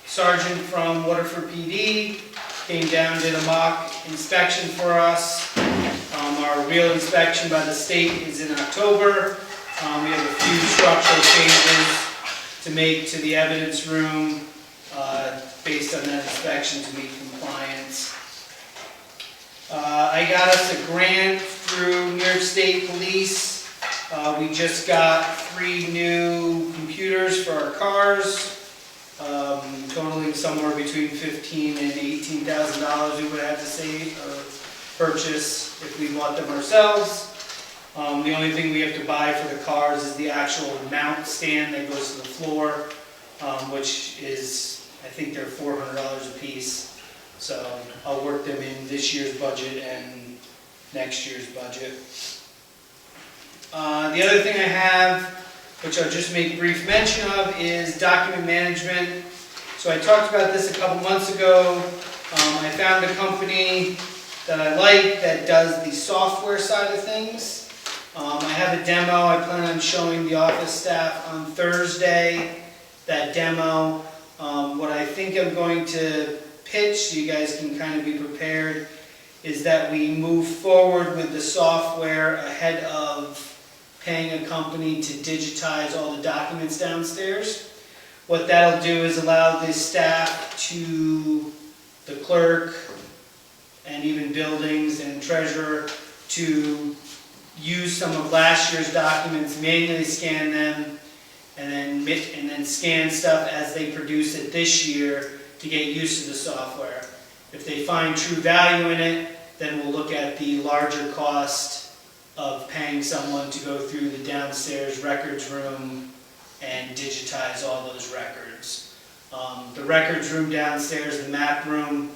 sergeant from Waterford PD came down, did a mock inspection for us. Our real inspection by the state is in October. We have a few structural changes to make to the evidence room based on that inspection to meet compliance. I got us a grant through New York State Police. We just got 3 new computers for our cars, totaling somewhere between $15,000 and $18,000 we would have to save or purchase if we bought them ourselves. The only thing we have to buy for the cars is the actual mount stand that goes to the floor, which is, I think they're $400 a piece. So I'll work them in this year's budget and next year's budget. The other thing I have, which I'll just make brief mention of, is document management. So I talked about this a couple months ago. I found a company that I like that does the software side of things. I have a demo. I plan on showing the office staff on Thursday that demo. What I think I'm going to pitch, so you guys can kind of be prepared, is that we move forward with the software ahead of paying a company to digitize all the documents downstairs. What that'll do is allow the staff to, the clerk, and even buildings and treasurer to use some of last year's documents, manually scan them, and then scan stuff as they produce it this year to get used to the software. If they find true value in it, then we'll look at the larger cost of paying someone to go through the downstairs records room and digitize all those records. The records room downstairs, the map room,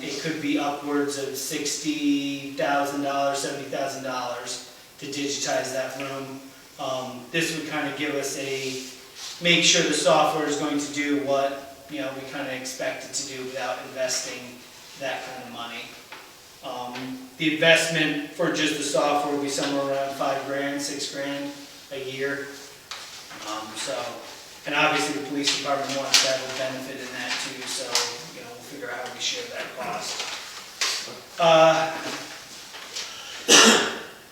it could be upwards of $60,000, $70,000 to digitize that room. This would kind of give us make sure the software is going to do what we kind of expect it to do without investing that kind of money. The investment for just the software will be somewhere around $5 grand, $6 grand a year. And obviously the police department wants to have a benefit in that too, so we'll figure out how we share that cost.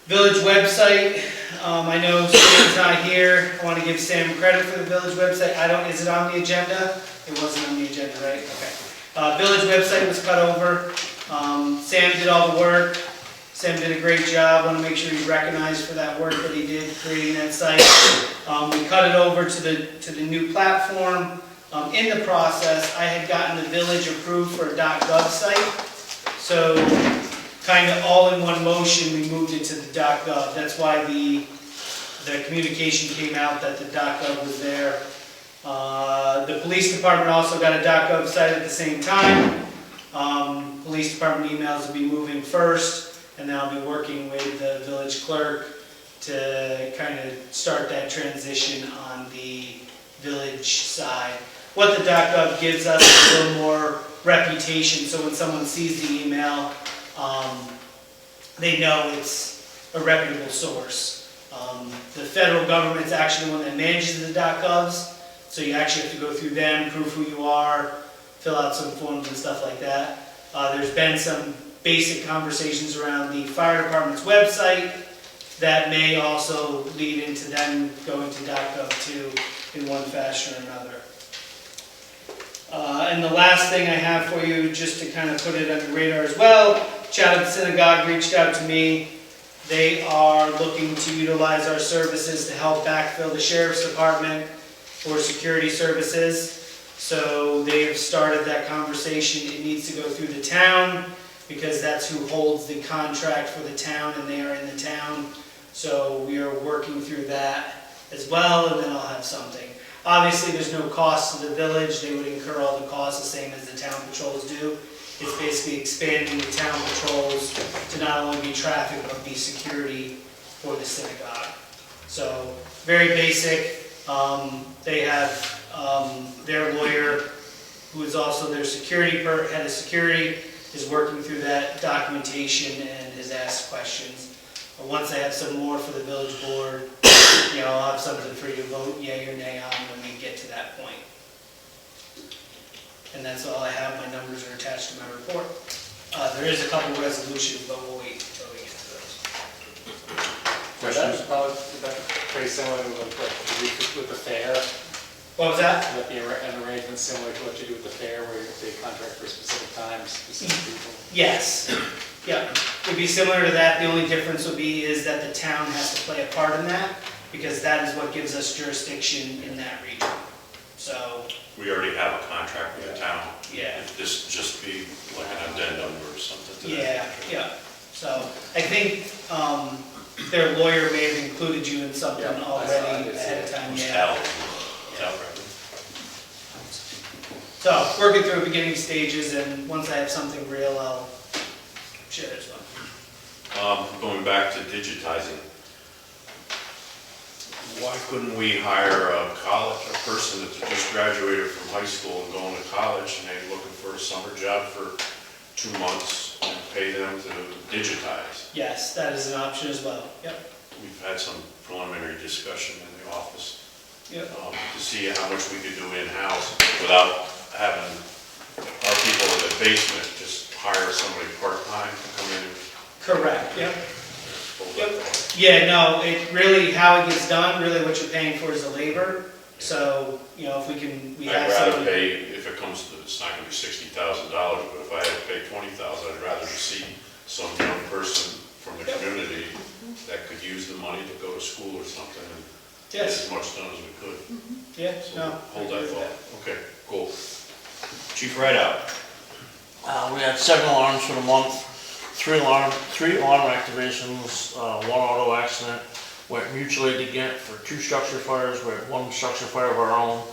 Village website, I know Sam's not here. I want to give Sam credit for the village website. Is it on the agenda? It wasn't on the agenda, right? Okay. Village website was cut over. Sam did all the work. Sam did a great job. I want to make sure he's recognized for that work that he did creating that site. We cut it over to the new platform. In the process, I had gotten the village approved for a .gov site. So kind of all in one motion, we moved it to the .gov. That's why the communication came out that the .gov was there. The police department also got a .gov site at the same time. Police department emails will be moving first, and then I'll be working with the village clerk to kind of start that transition on the village side. What the .gov gives us is a little more reputation, so when someone sees the email, they know it's a reputable source. The federal government's actually the one that manages the .govs, so you actually have to go through them, prove who you are, fill out some forms and stuff like that. There's been some basic conversations around the fire department's website, that may also lead into them going to .gov too in one fashion or another. And the last thing I have for you, just to kind of put it on your radar as well, Chatham Synagogue reached out to me. They are looking to utilize our services to help backfill the sheriff's department for security services. So they have started that conversation. It needs to go through the town because that's who holds the contract for the town, and they are in the town. So we are working through that as well, and then I'll have something. Obviously, there's no cost to the village. They would incur all the costs the same as the town patrols do. It's basically expanding the town patrols to not only be traffic, but be security for the synagogue. So, very basic. They have their lawyer, who is also their security head of security, is working through that documentation and has asked questions. But once I have some more for the village board, I'll have something for you to vote yea or nay on when we get to that point. And that's all I have. My numbers are attached to my report. There is a couple resolutions, but we'll wait until we get to those. That's probably pretty similar to what you do with the fair. What was that? Would that be an arrangement similar to what you do with the fair, where they contract for specific times, specific people? Yes. Yeah. It'd be similar to that. The only difference would be is that the town has to play a part in that, because that is what gives us jurisdiction in that region. So, We already have a contract with the town. yeah. If this just be like an addendum or something to that. Yeah, yeah. So I think their lawyer may have included you in something Yeah, already I did see ahead of it. time. Who's Yeah. Tal Bradley? So working through beginning stages, and once I have something real, I'll share it as well. Going back to digitizing, why couldn't we hire a person that just graduated from high school and going to college, and they're looking for a summer job for 2 months and pay them to digitize? Yes, that is an option as well. Yep. We've had some preliminary discussion in the office Yep. to see how much we could do in-house without having our people in the basement just hire somebody part-time to come in and Correct. Yep. hold Yep. that. Yeah, no, it really, how it gets done, really what you're paying for is the labor. So, if we can, we I'd have rather something. pay, if it comes to, it's not gonna be $60,000, but if I had to pay $20,000, I'd rather see some young person from the community that could use the money to go to school or something and get Yes. as much done as we could. Yeah, So no. hold I that agree with thought. Okay, cool. Chief Rideout. We had 7 alarms for the month, 3 alarm activations, 1 auto accident. We're at mutual aid to get for 2 structure fires. We're at 1 structure fire of our own.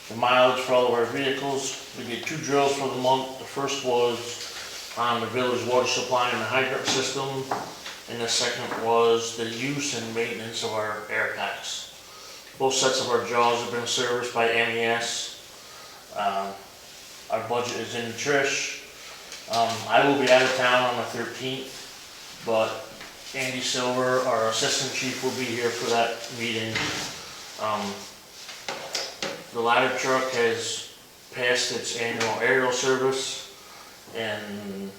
The mileage for all of our vehicles. We did 2 drills for the month. The first was on the village water supply and the hydrant system, and the second was the use and maintenance of our air packs. Both sets of our jaws have been serviced by MES. Our budget is in Trish. I will be out of town on the 13th, but Andy Silver, our assistant chief, will be here for that meeting. The ladder truck has passed its annual aerial service, and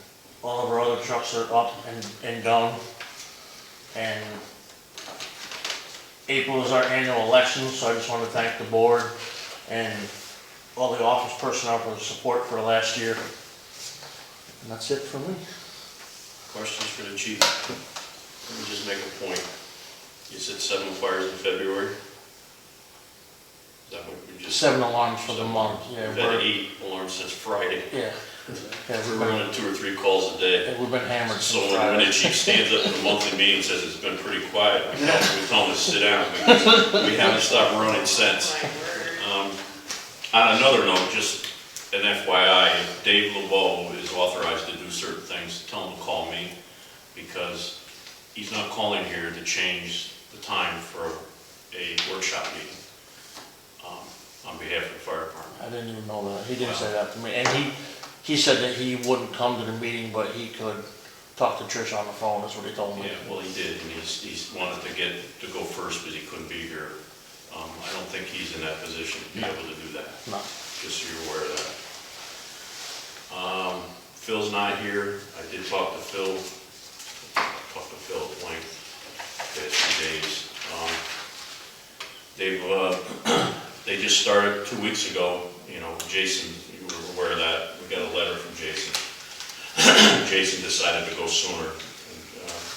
all of our other trucks are up and done. And April is our annual election, so I just want to thank the board and all the office personnel for the support for last year. And that's it for me. Questions for the chief? Let me just make a point. You said 7 fires in February? Is that what you just? 7 alarms for the month. Yeah, We've had 8 alarms since Friday. yeah. Yeah, We're running 2 or 3 calls a day. we've been hammered So since when Friday. the chief stands up in a monthly meeting and says it's been pretty quiet, we tell him to sit down, because we haven't stopped running since. On another note, just an FYI, if Dave LeBeau is authorized to do certain things, tell him to call me, because he's not calling here to change the time for a workshop meeting on behalf of the fire department. I didn't even know that. He didn't say that to me. And he said that he wouldn't come to the meeting, but he could talk to Trish on the phone. That's what he told me. Yeah, well, he did, and he's wanted to go first, because he couldn't be here. I don't think he's in that position to be able to do that. No. Just so you're aware of that. Phil's not here. I did talk to Phil. Talked to Phil at length. days. They just started 2 weeks ago, you know, Jason, you were aware of that, we got a letter from Jason. Jason decided to go sooner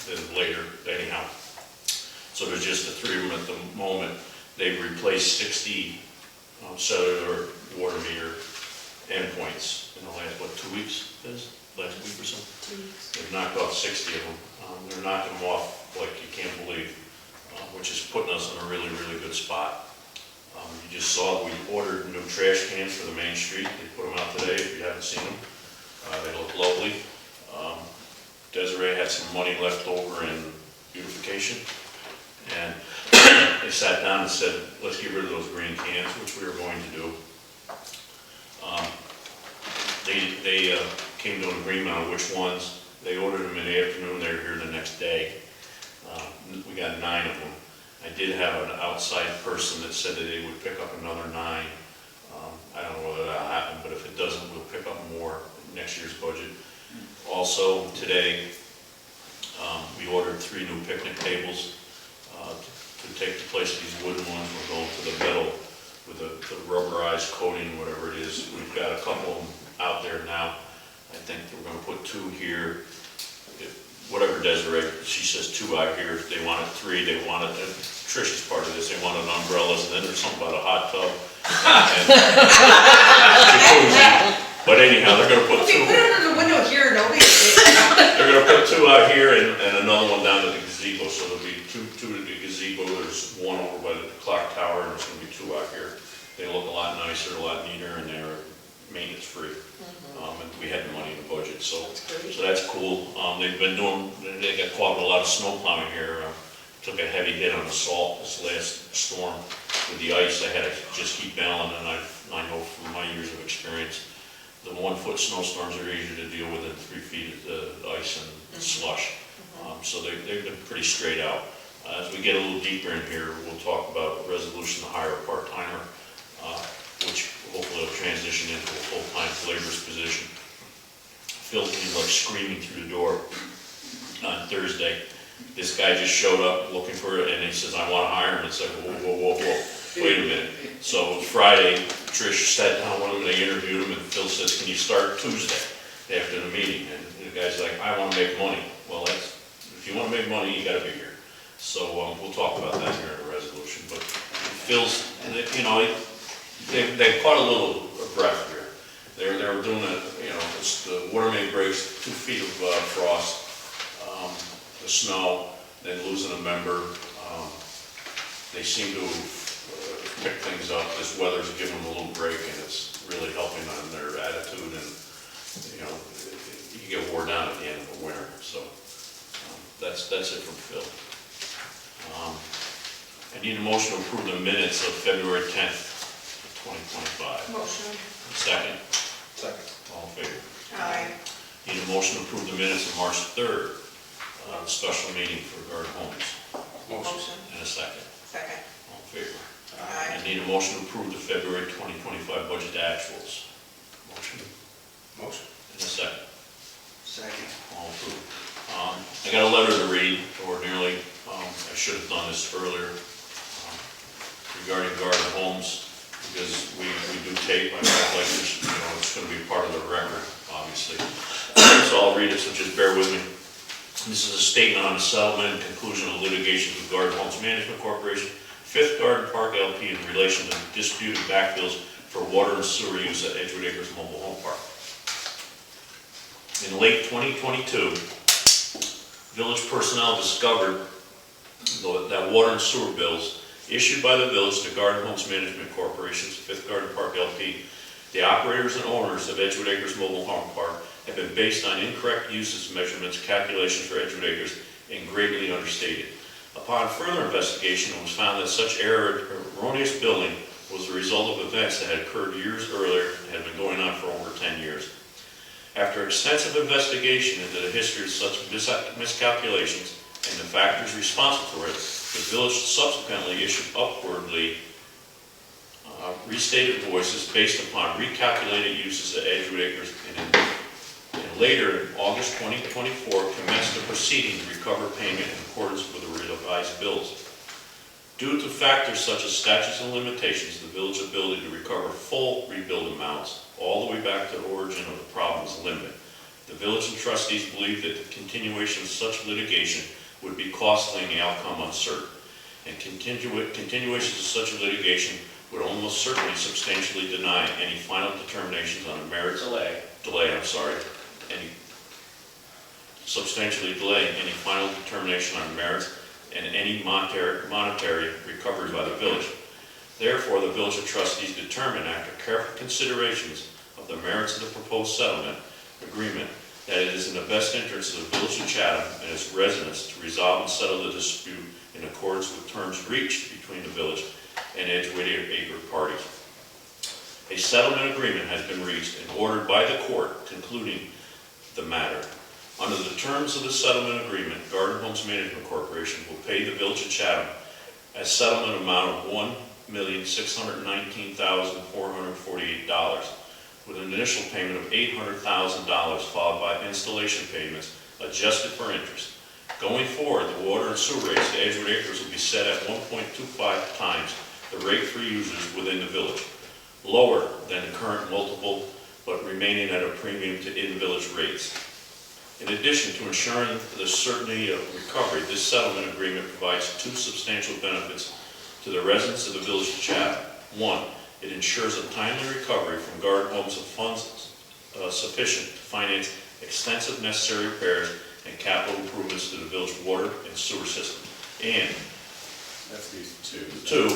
than later, anyhow. So there's just the 3 of them at the moment. They've replaced 60 cellular water meter endpoints in the last, what, 2 weeks, last week or so? 2 weeks. They've knocked off 60 of them. They're knocking them off like you can't believe, which is putting us in a really, really good spot. You just saw we ordered new trash cans for the main street. They put them out today, if you haven't seen them. They look lovely. Desiree had some money left over in beautification, and they sat down and said, let's get rid of those green cans, which we were going to do. They came to an agreement on which ones. They ordered them in the afternoon, they were here the next day. We got 9 of them. I did have an outside person that said that they would pick up another 9. I don't know whether that'll happen, but if it doesn't, we'll pick up more in next year's budget. Also, today, we ordered 3 new picnic tables to take the place of these wooden ones. We're going to the metal with the rubberized coating, whatever it is. We've got a couple of them out there now. I think we're going to put 2 here. Whatever Desiree, she says 2 out here. They wanted 3. They wanted, Trish's part of this, they wanted umbrellas, and then there's something about a hot tub. And jacuzzi. But anyhow, they're going to put 2. Okay, put it under the window here, nobody. They're going to put 2 out here and another one down at the gazebo. So there'll be 2 at the gazebo. There's 1 over by the clock tower, and there's going to be 2 out here. They look a lot nicer, a lot neater, and they're maintenance free. And we had the money in the budget, so that's cool. They've been doing, they got caught with a lot of snow plowing here. Took a heavy hit on the salt this last storm with the ice. I had to just keep battling, and I know from my years of experience, the 1-foot snowstorms are easier to deal with than 3 feet of ice and slush. So they've been pretty straight out. As we get a little deeper in here, we'll talk about a resolution to hire a part-timer, which hopefully will transition into a full-time laborer's position. Phil came like screaming through the door on Thursday. This guy just showed up looking for it, and he says, I want to hire him. It's like, whoa, whoa, whoa, whoa, wait a minute. So Friday, Trish sat down with him, and they interviewed him, and Phil says, can you start Tuesday after the meeting? And the guy's like, I want to make money. Well, if you want to make money, you got to be here. So we'll talk about that here in the resolution. But Phil's, you know, they caught a little breath here. They were doing it's the water main breaks, 2 feet of frost, the snow, then losing a member. They seem to pick things up. This weather's giving them a little break, and it's really helping on their attitude. And you get wore down at the end of the winter. So that's it from Phil. I need a motion to approve the minutes of February 10th. 2025. Motion. Second? Second. All in favor? Aye. Need a motion to approve the minutes of March 3rd, the special meeting for Garden Homes. Motion. And a second. Second. All in favor? Aye. I need a motion to approve the February 2025 budget actuals. Motion. Motion. And a second. Second. All approved. I got a letter to read, ordinarily. I should have done this earlier, regarding Garden Homes, because we do tape. I'd like this, it's going to be part of the record, obviously. So I'll read it, so just bear with me. This is a statement on the settlement and conclusion of litigation with Garden Homes Management Corporation, 5th Garden Park LP, in relation to disputed backfills for water and sewer use at Edgewood Acres Mobile Home Park. In late 2022, village personnel discovered that water and sewer bills issued by the village to Garden Homes Management Corporation's 5th Garden Park LP, the operators and owners of Edgewood Acres Mobile Home Park, have been based on incorrect usage measurements, calculations for Edgewood Acres, and greatly understated. Upon further investigation, it was found that such erroneous billing was the result of events that had occurred years earlier and had been going on for over 10 years. After extensive investigation into the history of such miscalculations and the factors responsible for it, the village subsequently issued upwardly restated invoices based upon recalculated uses at Edgewood Acres in and later in August 2024 commenced the proceeding to recover payment in accordance with the revised bills. Due to factors such as statutes and limitations, the village's ability to recover full rebuild amounts all the way back to the origin of the problem is limited. The village and trustees believe that the continuation of such litigation would be costly and the outcome uncertain. And continuations of such a litigation would almost certainly substantially deny any final determinations on the merits. Substantially delay any final determination on merits and any monetary recovery by the village. Therefore, the village of trustees determined, after careful considerations of the merits of the proposed settlement agreement, that it is in the best interest of the village of Chatham and its residents to resolve and settle the dispute in accordance with terms reached between the village and Edgewood Acre parties. A settlement agreement has been reached and ordered by the court concluding the matter. Under the terms of the settlement agreement, Garden Homes Management Corporation will pay the village of Chatham a settlement amount of $1,619,448, with an initial payment of $800,000 followed by installation payments adjusted for interest. Going forward, the water and sewer rates to Edgewood Acres will be set at 1.25 times the rate for users within the village, lower than the current multiple, but remaining at a premium to in-village rates. In addition to ensuring the certainty of recovery, this settlement agreement provides two substantial benefits to the residents of the village of Chatham. One, it ensures a timely recovery from Garden Homes of funds sufficient to finance extensive necessary repairs and capital improvements to the village water and sewer system. And That's these two. two,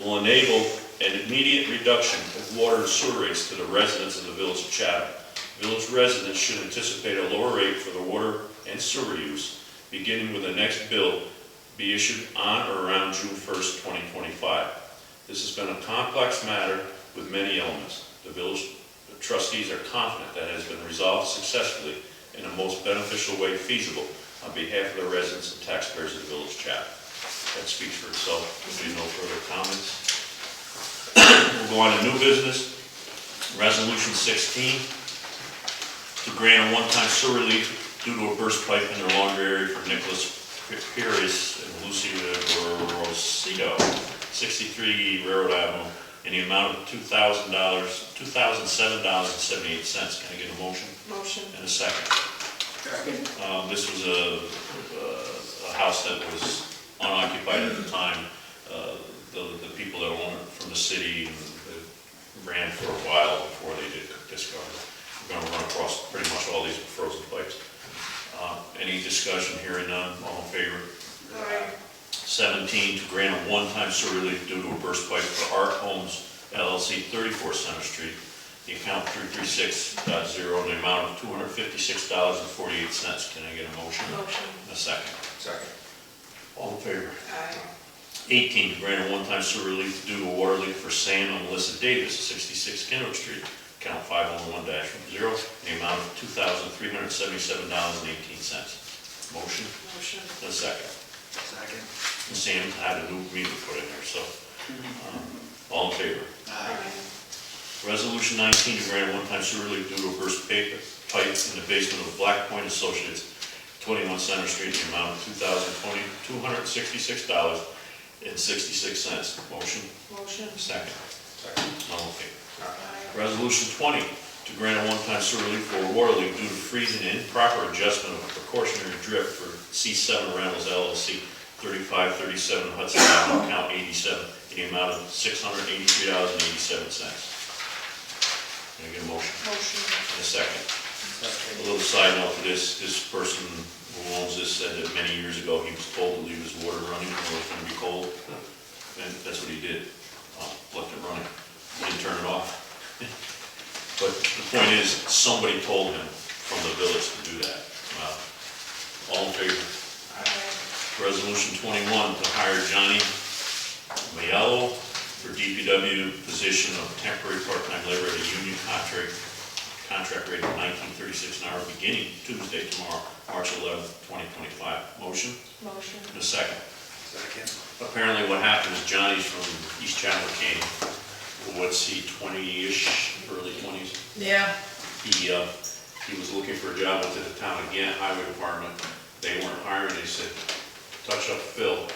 will enable an immediate reduction of water and sewer rates to the residents of the village of Chatham. Village residents should anticipate a lower rate for the water and sewer use, beginning with the next bill be issued on or around June 1st, 2025. This has been a complex matter with many elements. The village trustees are confident that it has been resolved successfully in the most beneficial way feasible on behalf of the residents and taxpayers of the village of Chatham. That speaks for itself. If there are no further comments, we'll go on to new business. Resolution 16, to grant a one-time sewer relief due to a burst pipe in their laundry area for Nicholas Pires and Lucy Rosito, 63 Railroad Avenue, in the amount of $2,007.78. Can I get a motion? Motion. And a second. This was a house that was unoccupied at the time. The people that own it from the city ran for a while before they did discard it. We're going to run across pretty much all these frozen pipes. Any discussion? Hearing none, all in favor? Aye. 17, to grant a one-time sewer relief due to a burst pipe for Art Homes LLC, 34 Center Street, the account 336.0, in the amount of $256.48. Can I get a motion? Motion. And a second. Second. All in favor? Aye. 18, to grant a one-time sewer relief due to a water leak for Sam and Melissa Davis, 66 Kenwood Street, account 501-10, in the amount of $2,377.18. Motion? Motion. And a second. Second. And Sam had a new meter put in there, so, all in favor? Aye. Resolution 19, to grant a one-time sewer relief due to a burst pipe in the basement of Black Point Associates, 21 Center Street, in the amount of $266.66. Motion? Motion. Second. Second. All in favor? Aye. Resolution 20, to grant a one-time sewer relief for a water leak due to freezing and improper adjustment of precautionary drip for C7 Rentals LLC, 3537 Hudson Avenue, account 87, in the amount of $683.87. Can I get a motion? Motion. And a second. Second. A little side note to this person who owns this said that many years ago he was told to leave his water running when it was going to be cold, and that's what he did. Left it running. He didn't turn it off. But the point is, somebody told him from the village to do that. All in favor? Resolution 21, to hire Johnny Mayello for DPW position of temporary part-time labor at a union contract rate of $19.36 an hour beginning Tuesday, tomorrow, March 11th, 2025. Motion? Motion. And a second. Second. Apparently what happened is Johnny's from East Chapel Canyon. What's he, 20-ish, early 20s? Yeah. He he was looking for a job, went to the town again, highway department, they weren't hiring, they said, touch up Phil,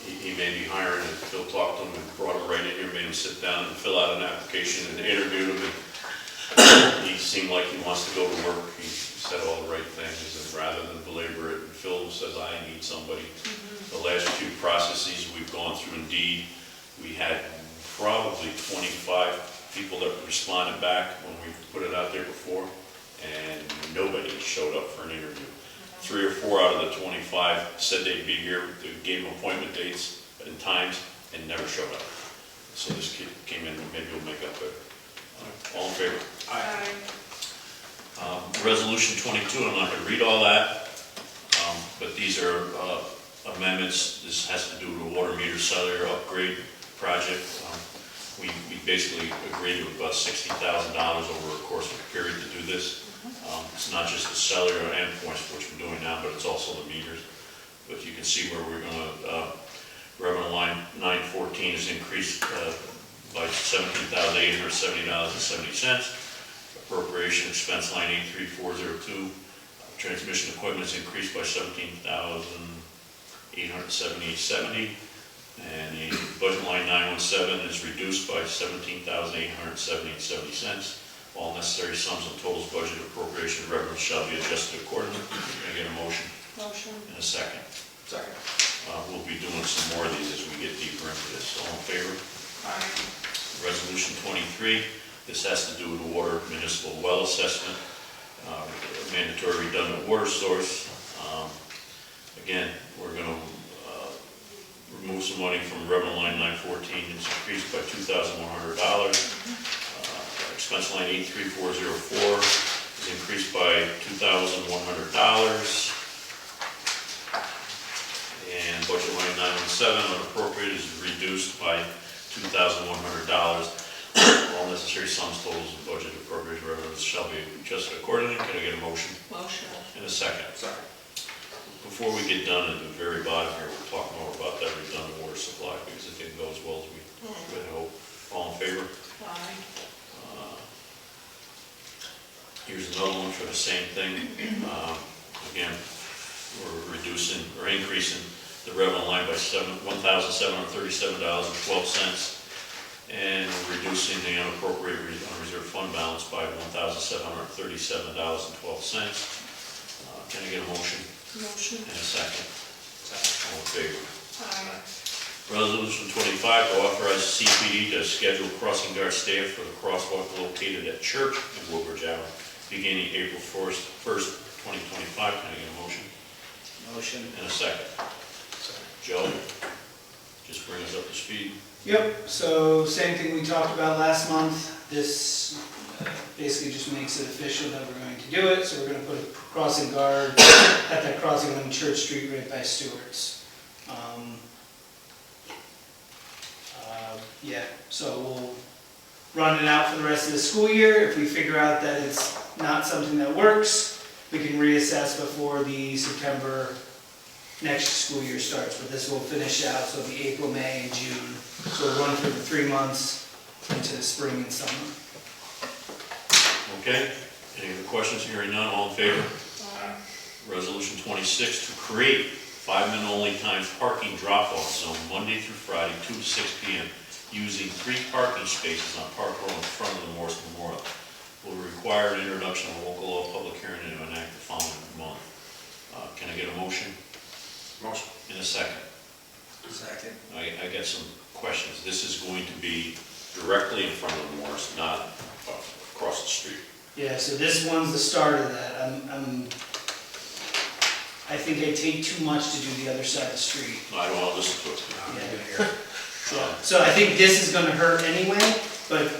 he may be hiring, and Phil talked to him and brought him right in here, made him sit down and fill out an application and interviewed him, and he seemed like he wants to go to work, he said all the right things, and rather than belabor it, and Phil says, I need somebody. The last few processes we've gone through, Indeed, we had probably 25 people that responded back when we put it out there before, and nobody showed up for an interview. 3 or 4 out of the 25 said they'd be here, they gave them appointment dates and times, and never showed up. So this kid came in, maybe we'll make up for it. All in favor? Aye. Resolution 22, I'm not going to read all that, but these are amendments. This has to do with the water meter cellular upgrade project. We basically agreed to about $60,000 over a course of a period to do this. It's not just the cellular endpoints, which we're doing now, but it's also the meters. But you can see where we're going to, revenue line 914 is increased by $17,870.70. Appropriation expense line 83402, transmission equipment is increased by $17,878.70. And the budget line 917 is reduced by $17,878.70. All necessary sums and totals budget appropriation revenues shall be adjusted accordingly. Can I get a motion? Motion. And a second. Second. We'll be doing some more of these as we get deeper into this. All in favor? Aye. Resolution 23, this has to do with the water municipal well assessment, mandatory redundant water source. Again, we're going to remove some money from revenue line 914. It's increased by $2,100. Expense line 83404 is increased by $2,100. And budget line 917 unappropriated is reduced by $2,100. All necessary sums, totals, and budget appropriated revenues shall be adjusted accordingly. Can I get a motion? Motion. And a second. Second. Before we get done at the very bottom here, we'll talk more about that redundant water supply because it didn't go as well as we would hope. All in favor? Aye. Here's another one for the same thing. Again, we're reducing or increasing the revenue line by $1,737.12, and we're reducing the unappropriated unreserved fund balance by $1,737.12. Can I get a motion? Motion. And a second. All in favor? Aye. Resolution 25, to authorize CPD to schedule crossing guard staff for the crosswalk located at Church in Woodbridge Avenue, beginning April 1st, 2025. Can I get a motion? Motion. And a second. Joe, just bring us up to speed. Yep, so same thing we talked about last month. This basically just makes it official that we're going to do it. So we're going to put a crossing guard at that crossing on Church Street right by Stewart's. Yeah, so we'll run it out for the rest of the school year. If we figure out that it's not something that works, we can reassess before the September next school year starts. But this will finish out, so it'll be April, May, and June. So we'll run for the 3 months into the spring and summer. Okay, any other questions? Hearing none, all in favor? Resolution 26, to create 5-minute only times parking drop-off zone Monday through Friday, 2 to 6 p.m., using 3 parking spaces on Park Road in front of the Morse Memorial. Will require an introduction of local law, public hearing, and enact the following month. Can I get a motion? Motion. In a second. Second. I got some questions. This is going to be directly in front of the Morse, not across the street. Yeah, so this one's the start of that. I think I take too much to do the other side of the street. I don't want to listen to it. Yeah. So I think this is gonna hurt anyway, but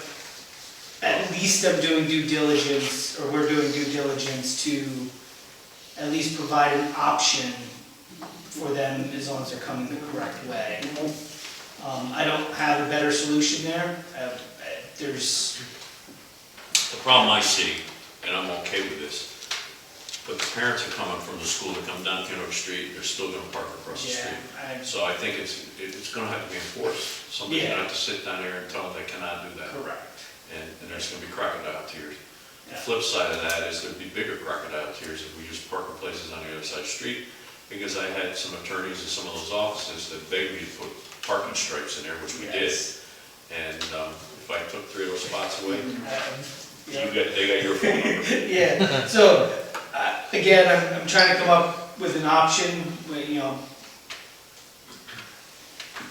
at least I'm doing due diligence, or we're doing due diligence to at least provide an option for them as long as they're coming the correct way. I don't have a better solution there. There's, The problem I see, and I'm okay with this, but the parents are coming from the school to come down Kennewick Street, they're still gonna park across the street. So I think it's gonna have to be enforced. Somebody's gonna have to sit down there and tell them they cannot do that. correct. And there's gonna be crocodile tears. The flip side of that is there'd be bigger crocodile tears if we used parking places on the other side of the street, because I had some attorneys in some of those offices that begged me to put parking stripes in there, which we did. Yes. And if I took 3 of those spots away, Yeah. they got your phone number. Yeah, so, again, I'm trying to come up with an option, where,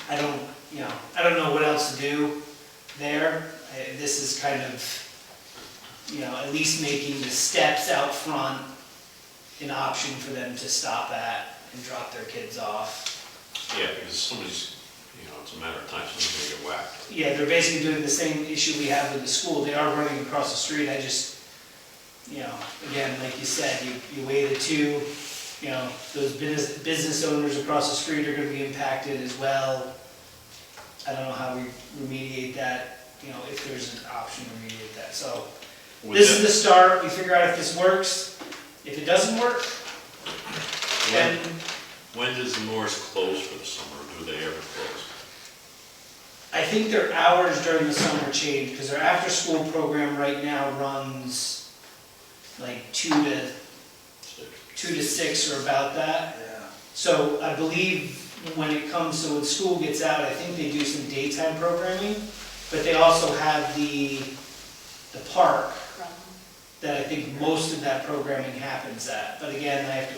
I don't know what else to do there. This is kind of, at least making the steps out front an option for them to stop at and drop their kids off. Yeah, because somebody's, it's a matter of time, somebody's gonna get whacked. Yeah, they're basically doing the same issue we have with the school. They are running across the street. I just, again, like you said, you weigh the two, those business owners across the street are gonna be impacted as well. I don't know how we remediate that, if there's an option to remediate that. So this is the start. We figure out if this works. If it doesn't work, then When does the Norris close for the summer, or do they ever close? I think their hours during the summer change, because their after-school program right now runs like 2 to 6 or about that. Yeah. So I believe when it comes to when school gets out, I think they do some daytime programming, but they also have the park that I think most of that programming happens at. But again, I have to,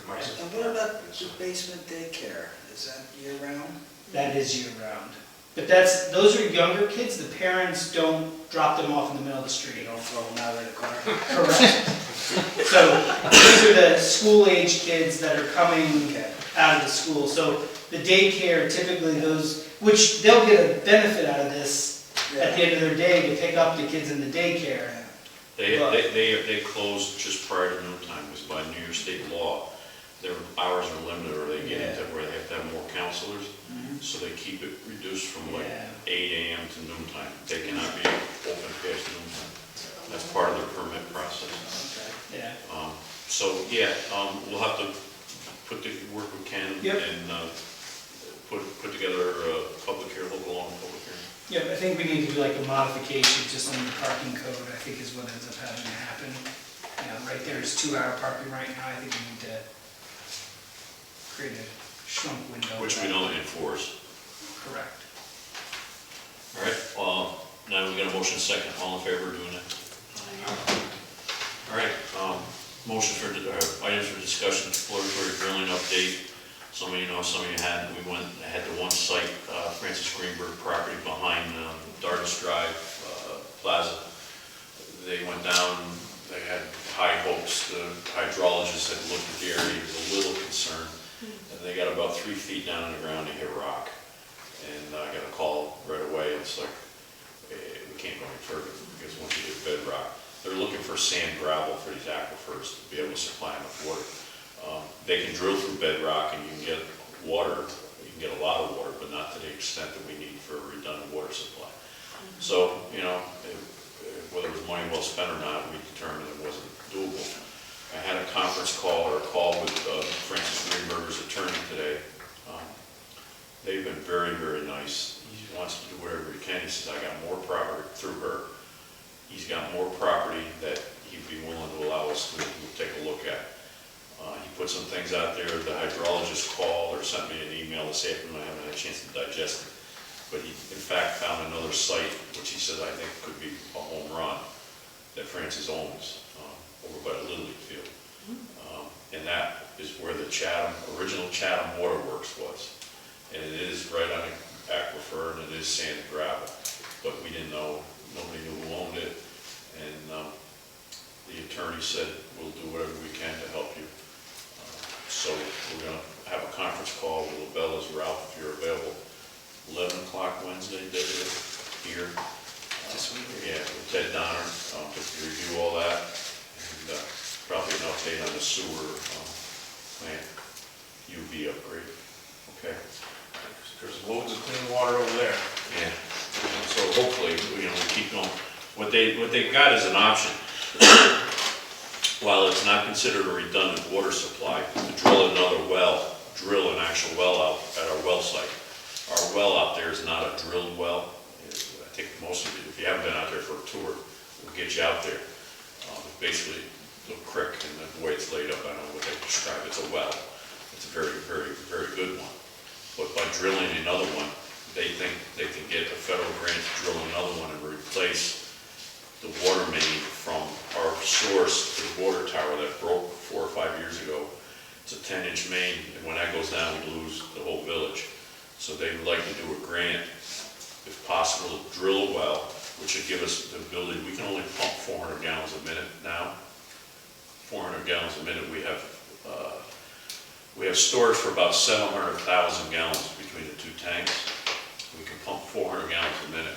And what about the basement daycare? Is that year-round? that is year-round. But those are younger kids. The parents don't drop them off in the middle of the street. You don't throw them out of the car? Correct. So these are the school-age kids that are coming out of the school. So the daycare, typically those, which they'll get a benefit out of this at the end of their day to pick up the kids in the daycare. They close just prior to noon time, because by New York State law, their hours are limited, or they get into where they have to have more counselors. So they keep it reduced from like 8 AM to noon time. They cannot be open past noon time. That's part of their permit process. Yeah. We'll have to work with Ken and put together a public hearing, local law and public hearing. Yeah, I think we need to do like a modification just on the parking code, I think is what ends up having to happen. Right there is 2-hour parking right now. I think we need to create a shrunk window. Which we don't enforce. Correct. All right, now we got a motion second. All in favor of doing that? All right, motion for, items for discussion, exploratory drilling update. Some of you know, some of you hadn't. We had the one site, Francis Greenberg property behind Dartmouth Drive Plaza. They went down, they had high hopes. The hydrologist had looked at the area, he was a little concerned. And they got about 3 feet down in the ground, they hit rock. And I got a call right away. It's like, we can't go any further, because once you hit bedrock, they're looking for sand gravel for these aquifers to be able to supply enough water. They can drill through bedrock and you can get water, you can get a lot of water, but not to the extent that we need for a redundant water supply. So, whether it was money well spent or not, we determined it wasn't doable. I had a conference call or a call with Francis Greenberger's attorney today. They've been very, very nice. He wants to do whatever he can. He says, I got more property through her. He's got more property that he'd be willing to allow us to take a look at. He put some things out there. The hydrologist called or sent me an email this afternoon. I haven't had a chance to digest it. But he, in fact, found another site, which he said I think could be a home run, that Francis owns over by the Little League field. And that is where the original Chatham Waterworks was. And it is right on an aquifer, and it is sand and gravel. But we didn't know, nobody knew who owned it. And the attorney said, we'll do whatever we can to help you. So we're going to have a conference call with LaBella's, Ralph, if you're available. 11 o'clock Wednesday, David, here. Yeah, with Ted Donner, to review all that. And probably an update on the sewer plant UV upgrade. Okay. There's loads of clean water over there. Yeah. So hopefully, we keep going. What they've got is an option. While it's not considered a redundant water supply, to drill another well, drill an actual well out at our well site. Our well out there is not a drilled well. I think most of you, if you haven't been out there for a tour, we'll get you out there. basically the creek and the way it's laid up, I don't know what they describe, it's a well. It's a very, very, very good one. But by drilling another one, they think they can get a federal grant to drill another one and replace the water main from our source to the water tower that broke 4 or 5 years ago. It's a 10-inch main, and when that goes down, we lose the whole village. So they would like to do a grant, if possible, to drill a well, which would give us the ability, we can only pump 400 gallons a minute now. 400 gallons a minute, we have storage for about 700,000 gallons between the two tanks. We can pump 400 gallons a minute.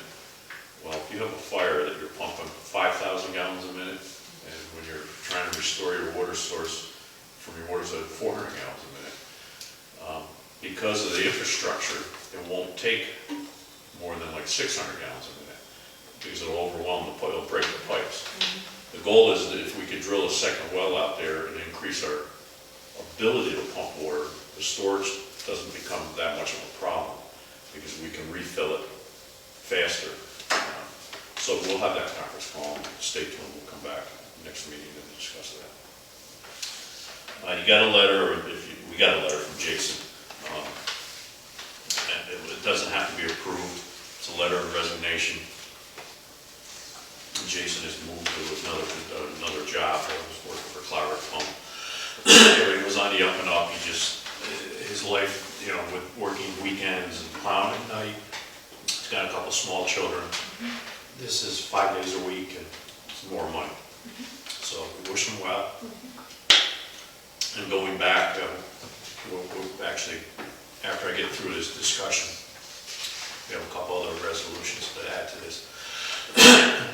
Well, if you have a fire that you're pumping 5,000 gallons a minute, and when you're trying to restore your water source from your water source at 400 gallons a minute, because of the infrastructure, it won't take more than like 600 gallons a minute, because it'll overwhelm the pipe, it'll break the pipes. The goal is that if we could drill a second well out there and increase our ability to pump water, the storage doesn't become that much of a problem, because we can refill it faster. So we'll have that conference call. Stay tuned. We'll come back next meeting and discuss that. You got a letter, we got a letter from Jason. And it doesn't have to be approved. It's a letter of resignation. Jason has moved to another job. He was working for Cloward Pump. He was on the up and up. His life, with working weekends and plowing at night. He's got a couple small children. This is 5 days a week and it's more money. So we wish him well. And going back, we'll actually, after I get through this discussion, we have a couple other resolutions to add to this.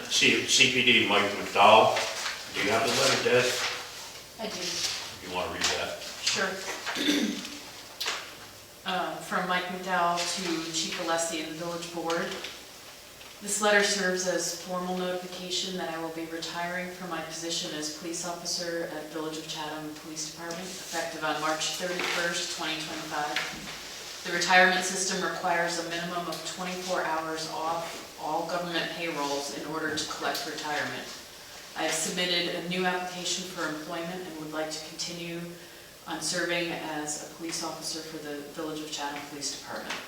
CPD, Mike McDowell, do you have the letter, Des? I do. You want to read that? Sure. From Mike McDowell to Chief Alessi and the Village Board. This letter serves as formal notification that I will be retiring from my position as police officer at Village of Chatham Police Department, effective on March 31st, 2025. The retirement system requires a minimum of 24 hours off all government payrolls in order to collect retirement. I have submitted a new application for employment and would like to continue on serving as a police officer for the Village of Chatham Police Department.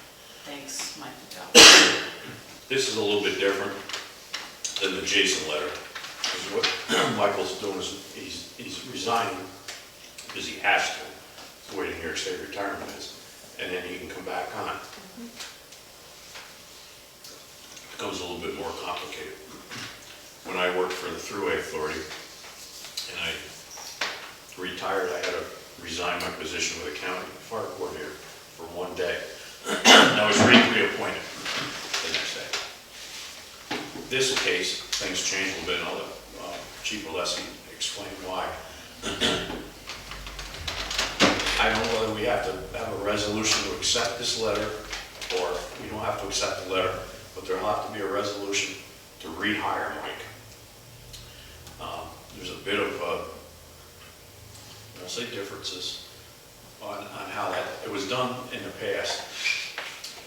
Thanks, Mike McDowell. This is a little bit different than the Jason letter. Because what Michael's doing is he's resigning because he has to. It's the way the New York State retirement is. And then he can come back on. It becomes a little bit more complicated. When I worked for the Thruway Authority and I retired, I had to resign my position with the county fire coordinator for 1 day. And I was reappointed the next day. This case, things changed a little bit, and I'll let Chief Alessi explain why. I don't know whether we have to have a resolution to accept this letter, or we don't have to accept the letter, but there'll have to be a resolution to rehire Mike. There's a bit of, I'll say differences on how that, it was done in the past. The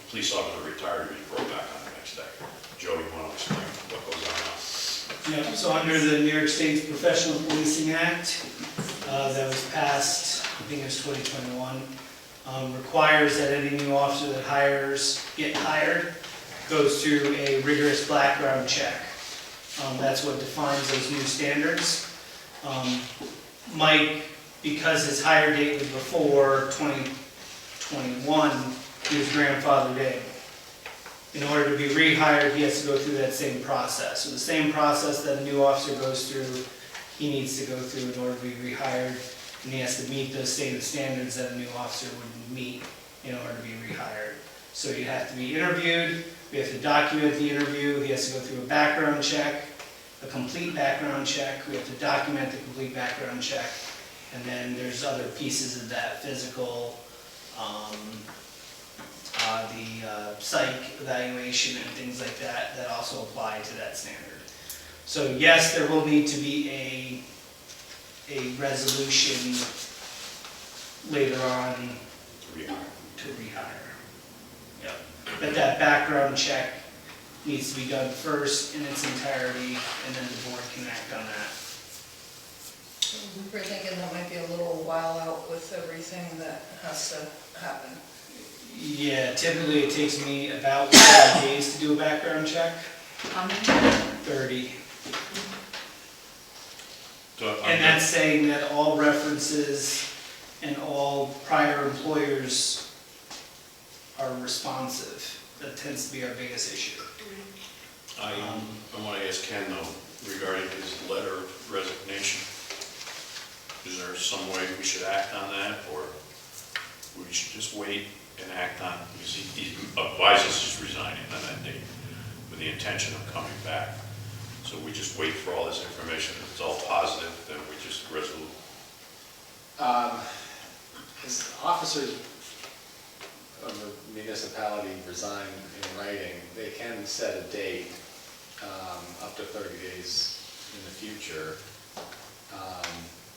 police officer retired, he was brought back on the next day. Joe, you want to explain what goes on now? Yeah, so under the New York State's Professional Policing Act, that was passed, I think it was 2021, requires that any new officer that get hired, goes through a rigorous background check. That's what defines those new standards. Mike, because his hire date was before 2021, he was grandfathered in. In order to be rehired, he has to go through that same process. So the same process that a new officer goes through, he needs to go through in order to be rehired, and he has to meet those same standards that a new officer would meet in order to be rehired. So you have to be interviewed, we have to document the interview, he has to go through a background check, a complete background check, we have to document the complete background check, and then there's other pieces of that, physical, the psych evaluation and things like that, that also apply to that standard. So yes, there will need to be a resolution later on to rehire. Yep. But that background check needs to be done first in its entirety, and then the board can act on that. We're thinking that might be a little while out with everything that has to happen. Yeah, typically it takes me about 7 days to do a background check. How many? 30. So, And that's saying that all references and all prior employers are responsive. That tends to be our biggest issue. I want to ask Ken though, regarding his letter of resignation. Is there some way we should act on that, or we should just wait and act on, because he advises us resigning on that date with the intention of coming back. So we just wait for all this information. If it's all positive, then we just resolve. As officers of a municipality resign in writing, they can set a date up to 30 days in the future.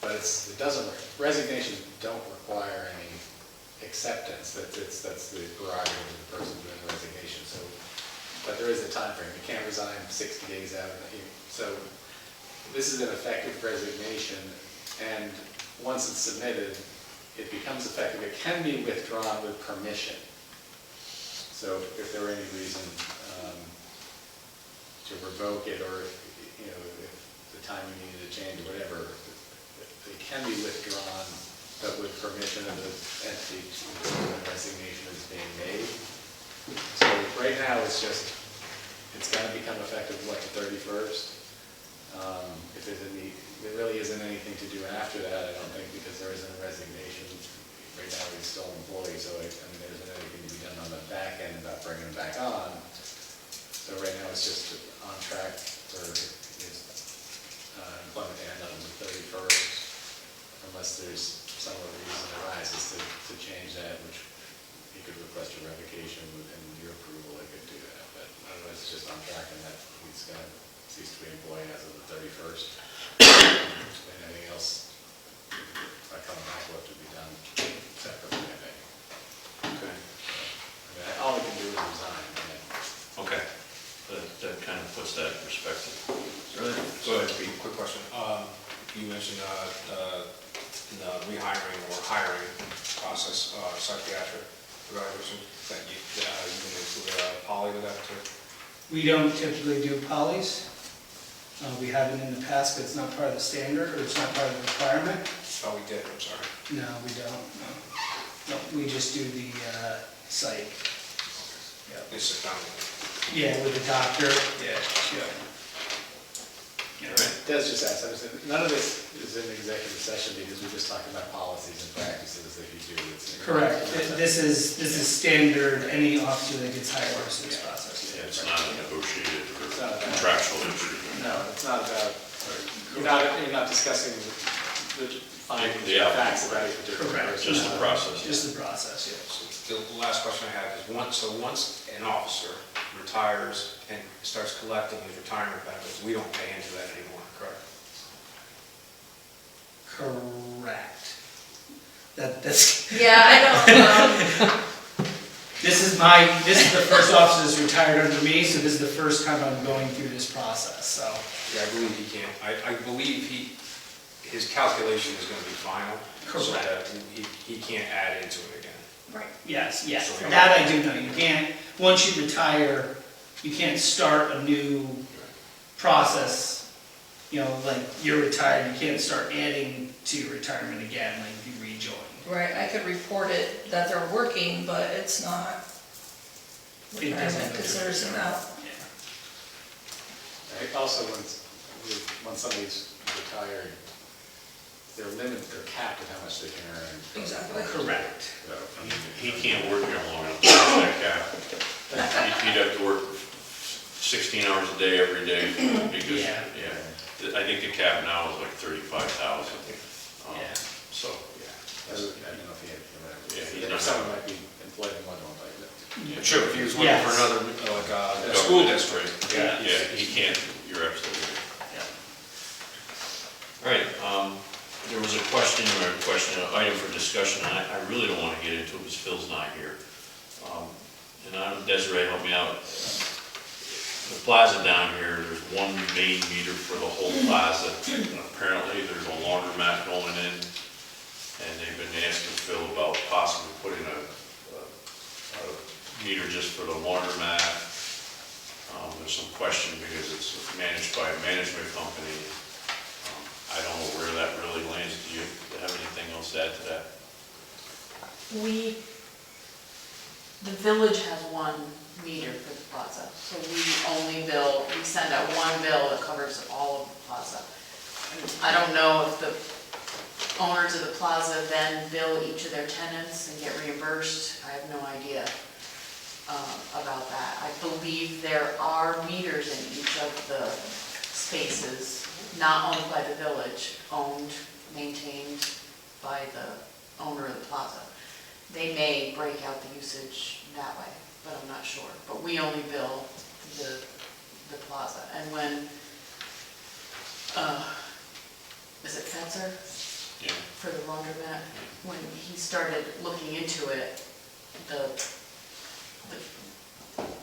But it doesn't, resignations don't require any acceptance. That's the prerogative of the person doing the resignation. So, but there is a time frame. You can't resign 60 days out. So this is an effective resignation, and once it's submitted, it becomes effective. It can be withdrawn with permission. So if there were any reason to revoke it, or if the timing needed to change or whatever, it can be withdrawn, but with permission of the entity when the resignation is being made. So right now, it's going to become effective, what, the 31st? If there really isn't anything to do after that, I don't think, because there isn't a resignation. Right now, he's still an employee, so there isn't anything to be done on the back end about bringing him back on. So right now, it's just on track for his employment to end on the 31st, unless there's some other reason arises to change that, which he could request a revocation, and your approval, they could do that. But otherwise, it's just on track, and that he's going to cease to be employed as of the 31st. And anything else by coming back will have to be done separately, I think. Okay. All we can do is resign. Okay. That kind of puts that in perspective. Go ahead, Pete. Quick question. You mentioned in the rehiring or hiring process, psychiatric evaluation, that you can include a poly with that too? We don't typically do polys. We haven't in the past, but it's not part of the standard, or it's not part of the requirement. Oh, we did, I'm sorry. No, we don't, no. No, we just do the psych. They sit down. Yeah, with the doctor. Yeah. Des just asked, none of this is in executive session because we're just talking about policies and practices that you do. Correct. This is standard, any officer that gets hired goes through this process. Yeah, it's not a negotiated or contractual issue. No, it's not about, you're not discussing the findings or facts about each particular Correct. person. Just the process. Just the process, yes. The last question I have is, once an officer retires and starts collecting his retirement benefits, we don't pay into that anymore, correct? Correct. That's. Yeah, I don't, This is the first officer that's retired under me, so this is the first time I'm going through this process, so. Yeah, I believe he can't, I believe his calculation is gonna be final. So Correct. that he can't add into it again. right. Yes, yes, So we don't- that I do know. You can't, once you retire, you can't start a new process. Like you're retired, you can't start adding to your retirement again, like if you rejoin. Right, I could report it that they're working, but it's not It doesn't retirement, because there's an out. Yeah. Also, when somebody's retired, they're limited, they're capped at how much they can earn. Exactly. Correct. He can't work here long enough to make that cap. He'd have to work 16 hours a day every day because, Yeah. I think the cap now is like 35,000. Yeah. So, I don't know if he had, Yeah, he's if not- someone might be employed in one, Sure, if he was working for Yes. another, like a government school district. district. Yeah, he can't, you're absolutely right. Yeah. All right, there was an item for discussion, and I really don't want to get into it because Phil's not here. And Desiree, help me out. the plaza down here, there's one main meter for the whole plaza. And apparently, there's a laundromat going in, and they've been asking Phil about possibly putting a meter just for the laundromat. There's some question because it's managed by a management company. I don't know where that really lands. Do you have anything else to add to that? The village has one meter for the plaza, so we send out one bill that covers all of the plaza. I don't know if the owners of the plaza then bill each of their tenants and get reimbursed. I have no idea about that. I believe there are meters in each of the spaces, not owned by the village, owned, maintained by the owner of the plaza. They may break out the usage that way, but I'm not sure. But we only bill the plaza. And when, is it Fetzer? Yeah. For the laundromat, when he started looking into it,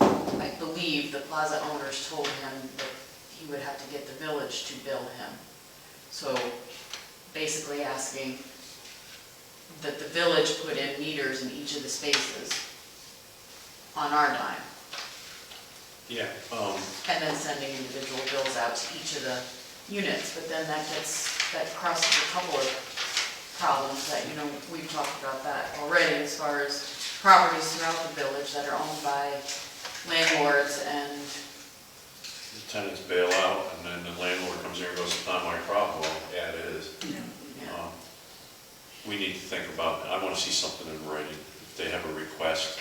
I believe the plaza owners told him that he would have to get the village to bill him. So basically asking that the village put in meters in each of the spaces on our dime. Yeah. And then sending individual bills out to each of the units, but then that crosses a couple of problems that, we've talked about that already as far as properties throughout the village that are owned by landlords and... The tenants bail out and then the landlord comes here and goes, it's not my problem. Well, yeah, it is. Yeah. We need to think about, I want to see something in writing. If they have a request,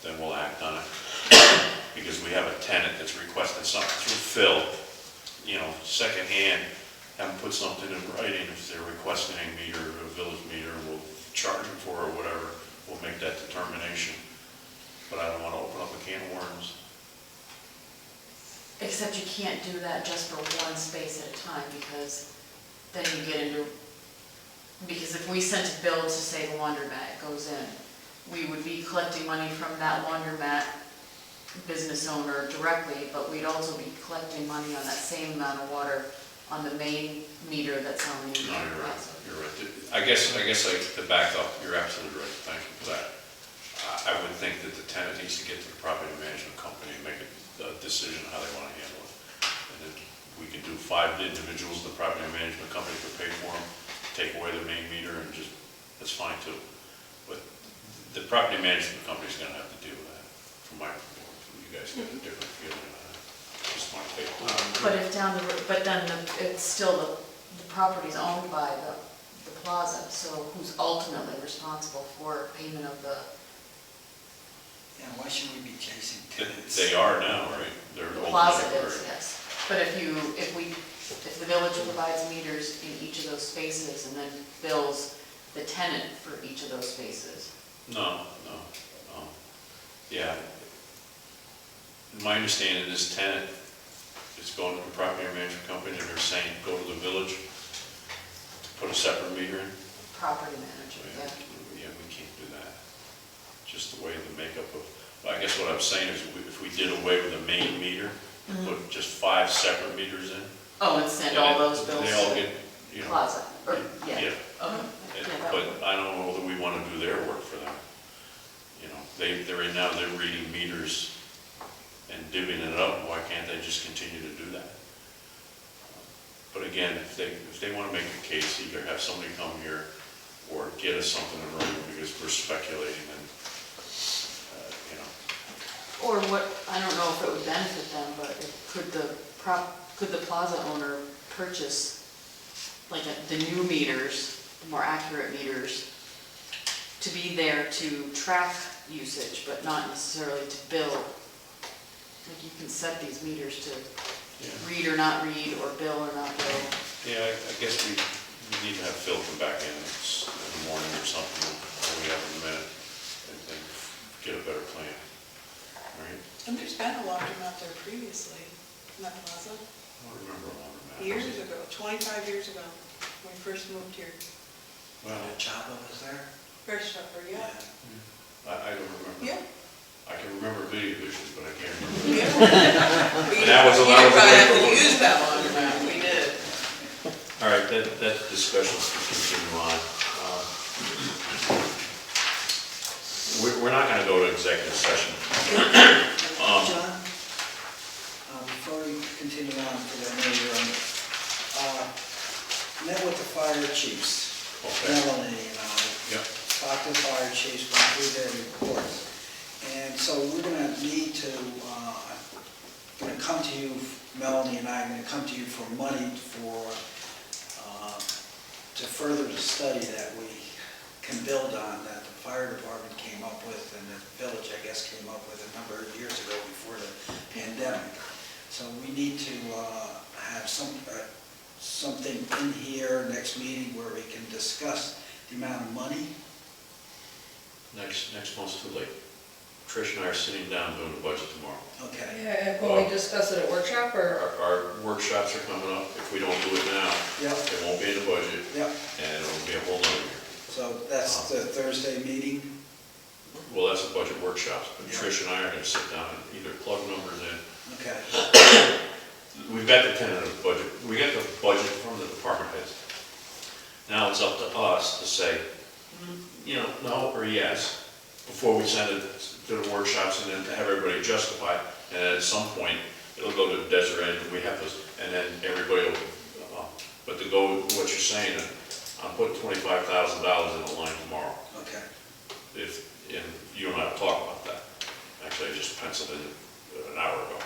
then we'll act on it. Because we have a tenant that's requesting something through Phil, secondhand, have them put something in writing. If they're requesting a meter, a village meter, we'll charge them for it or whatever. We'll make that determination. But I don't want to open up a can of worms. Except you can't do that just for one space at a time, because then you get into... Because if we sent a bill to, say, the laundromat goes in, we would be collecting money from that laundromat business owner directly, but we'd also be collecting money on that same amount of water on the main meter that's on the... No, you're right. You're right. I guess to back up, you're absolutely right. Thank you for that. I would think that the tenant needs to get to the property management company and make a decision how they want to handle it. And then we can do 5 individuals in the property management company could pay for them, take away the main meter, and that's fine too. But the property management company's going to have to deal with that. From my report, you guys get a different feeling on that. Just my take. But if but then it's still the property's owned by the plaza, so who's ultimately responsible for payment of the... Yeah, why should we be chasing tenants? They are now, right? They're The plaza is, yes. But if the village provides meters in each of those spaces and then bills the tenant for each of those spaces. No. Yeah. My understanding is tenant is going to the property management company and they're saying, go to the village to put a separate meter in. Property manager, yeah. Yeah, we can't do that. Just the way the makeup of, I guess what I'm saying is if we did away with the main meter, and put just 5 separate meters in. Oh, and send all those bills They all to get, plaza, or, yeah. Yeah. Okay. But I don't know whether we want to do their work for them. They're in now, they're reading meters and divvying it up. Why can't they just continue to do that? But again, if they want to make a case, either have somebody come here or get us something in writing because we're speculating and, Or what, I don't know if it would benefit them, but could the plaza owner purchase like the new meters, more accurate meters, to be there to track usage, but not necessarily to bill? Like you can set these meters to read or not read, or bill or not bill. Yeah, I guess we need to have Phil come back in the morning or something, or we have in a minute, and get a better plan. All right? And there's been a laundromat there previously, in that plaza. I don't remember a laundromat. Years ago, 25 years ago, when we first moved here. Well, Chapa was there? Fresh supper, yeah. I don't remember. Yeah. I can remember video issues, but I can't remember. Yeah. And that was a lot of. You didn't probably have to use that laundromat, we did. All right, that discussion will continue on. We're not gonna go to executive session. John, before we continue on, because I know you're on, met with the fire chiefs, Okay. Melanie and I. Yep. Talked to the fire chiefs, went through their reports. And so we're gonna need to, gonna come to you, Melanie and I are gonna come to you for money to further the study that we can build on, that the fire department came up with, and the village, I guess, came up with a number of years ago before the pandemic. So we need to have something in here next meeting where we can discuss the amount of money. Next month's too late. Trish and I are sitting down doing the budget tomorrow. Okay. Yeah, will we discuss it at workshop or? Our workshops are coming up. If we don't do it now, Yep. it won't be in the budget, Yep. and it won't be a whole nother year. So that's the Thursday meeting? Well, that's a budget workshop, but Yeah. Trish and I are gonna sit down and either plug numbers in. Okay. We've got the tentative budget, we got the budget from the department heads. Now it's up to us to say, no or yes, before we send it to the workshops and then to have everybody justify it. And at some point, it'll go to Desiree and we have those, and then everybody will, but to go with what you're saying, I'm putting $25,000 in the line tomorrow. Okay. And you don't have to talk about that. Actually, I just penciled in an hour ago.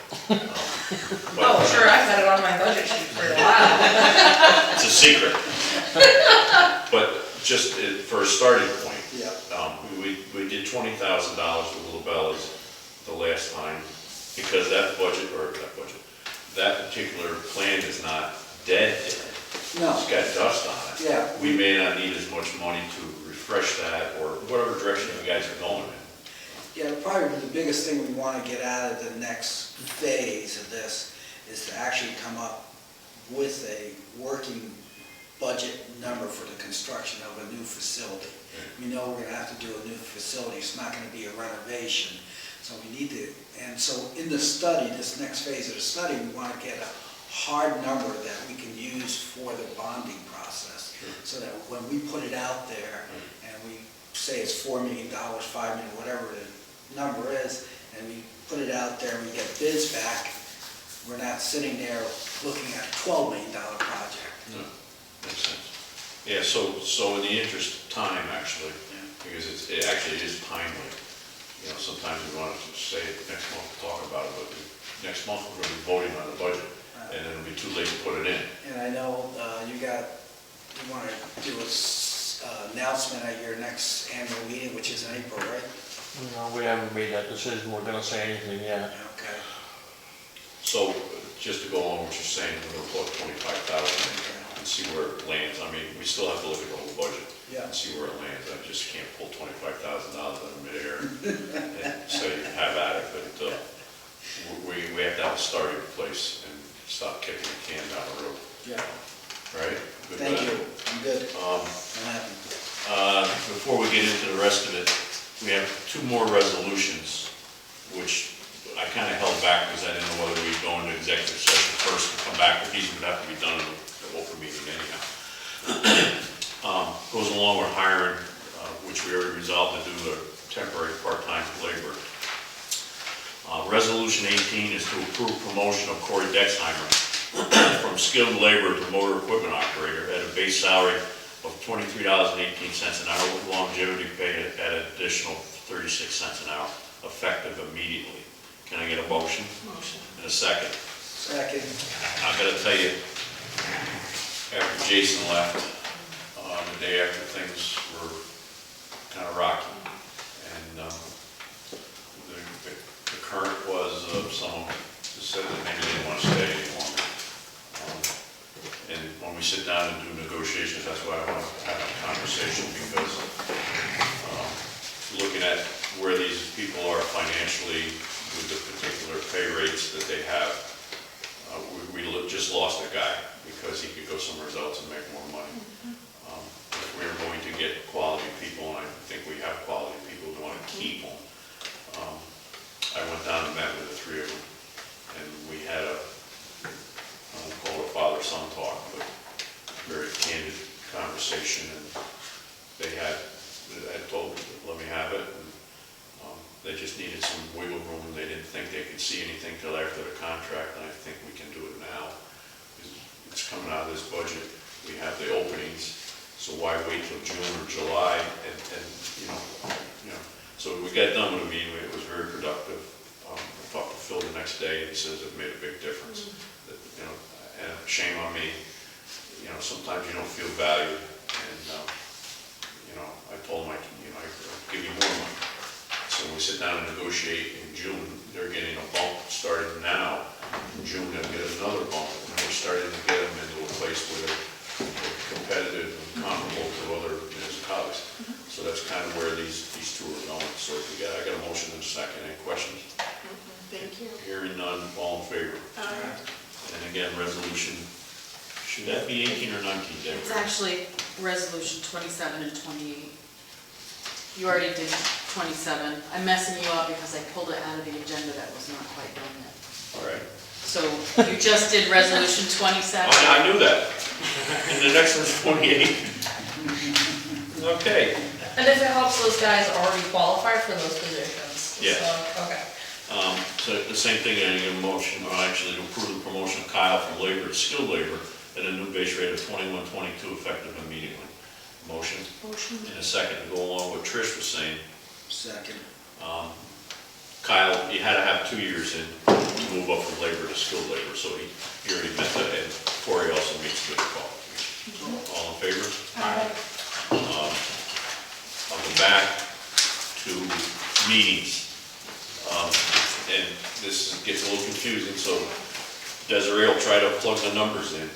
Oh, sure, I've had it on my budget sheet for a while. It's a secret. But just for a starting point, Yeah. we did $20,000 with Labella's the last time, because that particular plan is not dead yet. No. It's got dust on it. Yeah. We may not need as much money to refresh that, or whatever direction you guys are going in. Yeah, probably the biggest thing we want to get out of the next phase of this is to actually come up with a working budget number for the construction of a new facility. We know we're going to have to do a new facility, it's not going to be a renovation, so we need to, and so in the study, this next phase of the study, we want to get a hard number that we can use for the bonding process, so that when we put it out there, and we say it's $4 million, $5 million, whatever the number is, and we put it out there, and we get bids back, we're not sitting there looking at a $12 million project. No, makes sense. Yeah, so in the interest of time, actually, because it actually is timely. Sometimes we want to say next month to talk about it, but next month we're going to be voting on the budget, and then it'll be too late to put it in. And I know you want to do an announcement at your next annual meeting, which is in April, right? No, we haven't made that decision, we're gonna say anything yet. Okay. So, just to go on what you're saying, we're going to put 25,000 and see where it lands. I mean, we still have to look at the whole budget and see where it lands. I just can't pull $25,000 out of midair and say you have at it, but we have to have a starting place and stop kicking the can down the road. Yeah. Right? Good Thank with you. that? I'm good. I'm happy. Before we get into the rest of it, we have two more resolutions, which I kind of held back because I didn't know whether we'd go into executive session first and come back, but these would have to be done in the open meeting anyhow. Goes along with hiring, which we already resolved to do the temporary part-time labor. Resolution 18 is to approve promotion of Corey Dexheimer from skilled labor to motor equipment operator at a base salary of $23.18 an hour with longevity pay at an additional 36 cents an hour, effective immediately. Can I get a motion? Motion. And a second? Second. I gotta tell you, after Jason left, the day after things were kind of rocky, and the current was someone who said that maybe they didn't want to stay any longer. And when we sit down and do negotiations, that's why I want to have a conversation, because looking at where these people are financially with the particular pay rates that they have, we just lost a guy because he could go somewhere else and make more money. If we're going to get quality people, and I think we have quality people who want to keep them, I went down and met with the three of them, and we had conversation, and they had told me, let me have it, and they just needed some wiggle room. They didn't think they could see anything till after the contract, and I think we can do it now. It's coming out of this budget. We have the openings, so why wait till June or July? And you know, so we got done with the meeting. It was very productive. I talked to Phil the next day, and he says it made a big difference. That, and shame on me. Sometimes you don't feel valued, and I told him I give you more money. So when we sit down and negotiate in June, they're getting a bump starting now. In June, they'll get another bump, and we're starting to get them into a place where they're competitive and comparable to other municipalities. So that's kind of where these two are going. So I got a motion in a second. Any questions? Thank you. Hearing none, all in favor? And again, resolution, should that be 18 or 19, Deborah? It's actually resolution 27 and 28. You already did 27. I'm messing you up because I pulled it out of the agenda that was not quite done yet. All right. So you just did resolution 27? I knew that. And the next one's 28. Okay. And if it helps, those guys already qualify for those positions. Yes. So, okay. So the same thing, I get a motion, or actually to approve the promotion of Kyle from labor to skilled labor at a new base rate of $21.22 effective immediately. Motion? Motion. And a second to go along with Trish was saying. Second. Kyle, you had to have 2 years in to move up from labor to skilled labor, so he already met that, and Corey also meets with the qualifications. All in favor? Aye. I'll go back to meetings. And this gets a little confusing, so Desiree will try to plug the numbers in.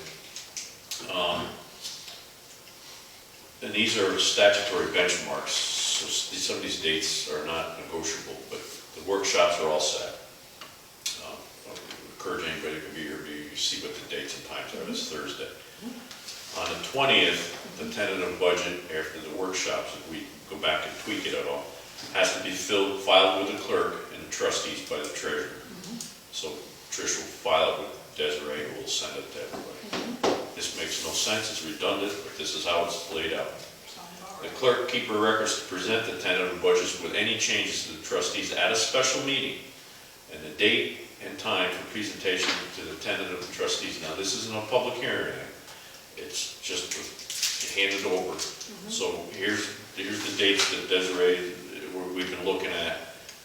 And these are statutory benchmarks, so some of these dates are not negotiable, but the workshops are all set. I encourage anybody to be here to see what the dates and times are. This Thursday. On the 20th, the tentative budget after the workshops, if we go back and tweak it at all, has to be filed with the clerk and the trustees by the treasurer. So Trish will file it with Desiree, who will send it to everybody. This makes no sense, it's redundant, but this is how it's laid out. The clerk keeper records to present the tentative budgets with any changes to the trustees at a special meeting, and the date and time for presentation to the tentative trustees. Now, this isn't a public hearing, it's just handed over. So here's the dates that Desiree, we've been looking at.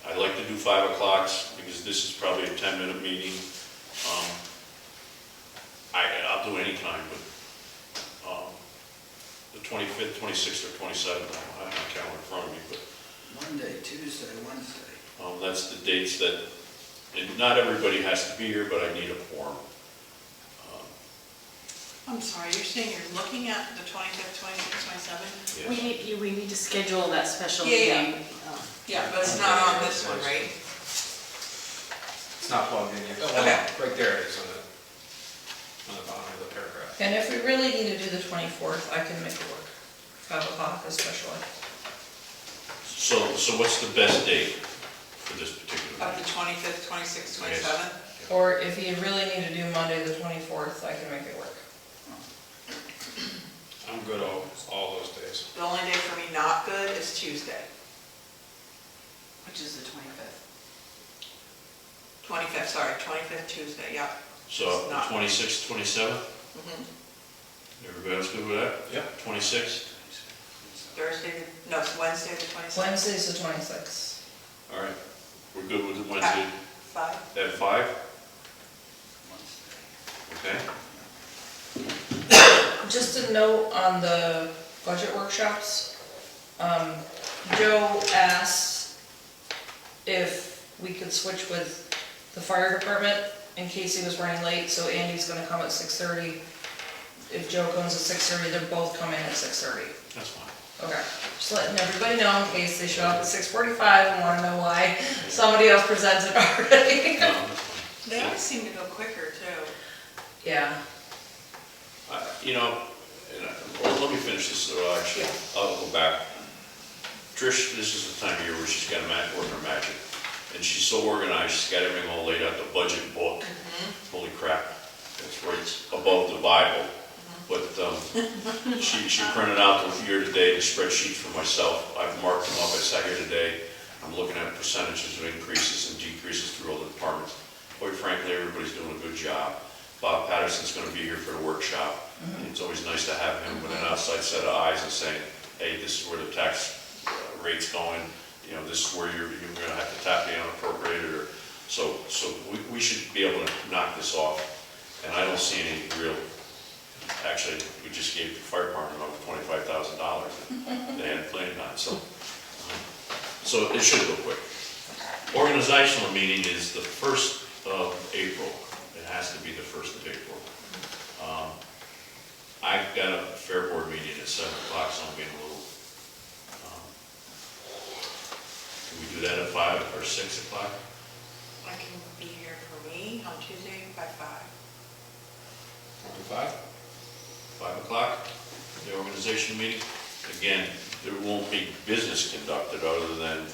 I'd like to do 5 o'clock because this is probably a 10-minute meeting. I'll do any time, but the 25th, 26th, or 27th, I don't have my calendar in front of me, but Monday, Tuesday, Wednesday. that's the dates that, and not everybody has to be here, but I need a quorum. I'm sorry, you're saying you're looking at the 25th, 26th, 27th? Yes. We need to schedule that special Yeah, meeting. Yeah, but it's not on this one, right? It's not plugged in yet. Okay. Right there it is on the bottom of the paragraph. And if we really need to do the 24th, I can make it work. 5 o'clock especially. So what's the best date for this particular Of the meeting? 25th, 26th, 27th? Or if you really need to do Monday the 24th, I can make it work. I'm good all those days. The only day for me not good is Tuesday. Which is the 25th. 25th, sorry, 25th Tuesday, yep. So Not- 26th, 27th? Everybody else good with that? Yep. 26th? Thursday, no, it's Wednesday the 27th. Wednesday's the 26th. All right. We're good with the Wednesday 5. at 5? Okay. Just a note on the budget workshops. Joe asked if we could switch with the fire department in case he was running late, so Andy's gonna come at 6:30. If Joe comes at 6:30, they're both coming at 6:30. That's fine. Okay, just letting everybody know in case they show up at 6:45 and wanna know why somebody else presented already. No, that's fine. They always seem to go quicker too. Yeah. Well, let me finish this, actually, I'll go back. Trish, this is the time of year where she's got to work her magic. And she's so organized, she's got everything all laid out, the budget book. Holy crap, it's right above the Bible. But she printed out the year-to-date spreadsheet for myself. I've marked them up. I sat here today. I'm looking at percentages of increases and decreases through all the departments. Quite frankly, everybody's doing a good job. Bob Patterson's going to be here for the workshop. It's always nice to have him with an outside set of eyes and saying, hey, this is where the tax rate's going. You know, this is where you're going to have to tap the unappropriated. Or so we should be able to knock this off. And I don't see any real. Actually, we just gave the fire department over $25,000 that they had planned on. So it should go quick. Organizational meeting is the 1st of April. It has to be the 1st of April. I've got a fair board meeting at 7 o'clock, so I'm being a little, can we do that at 5 or 6 o'clock? I can be here for me on Tuesday by 5. 5? 5 o'clock, the organization meeting. Again, there won't be business conducted other than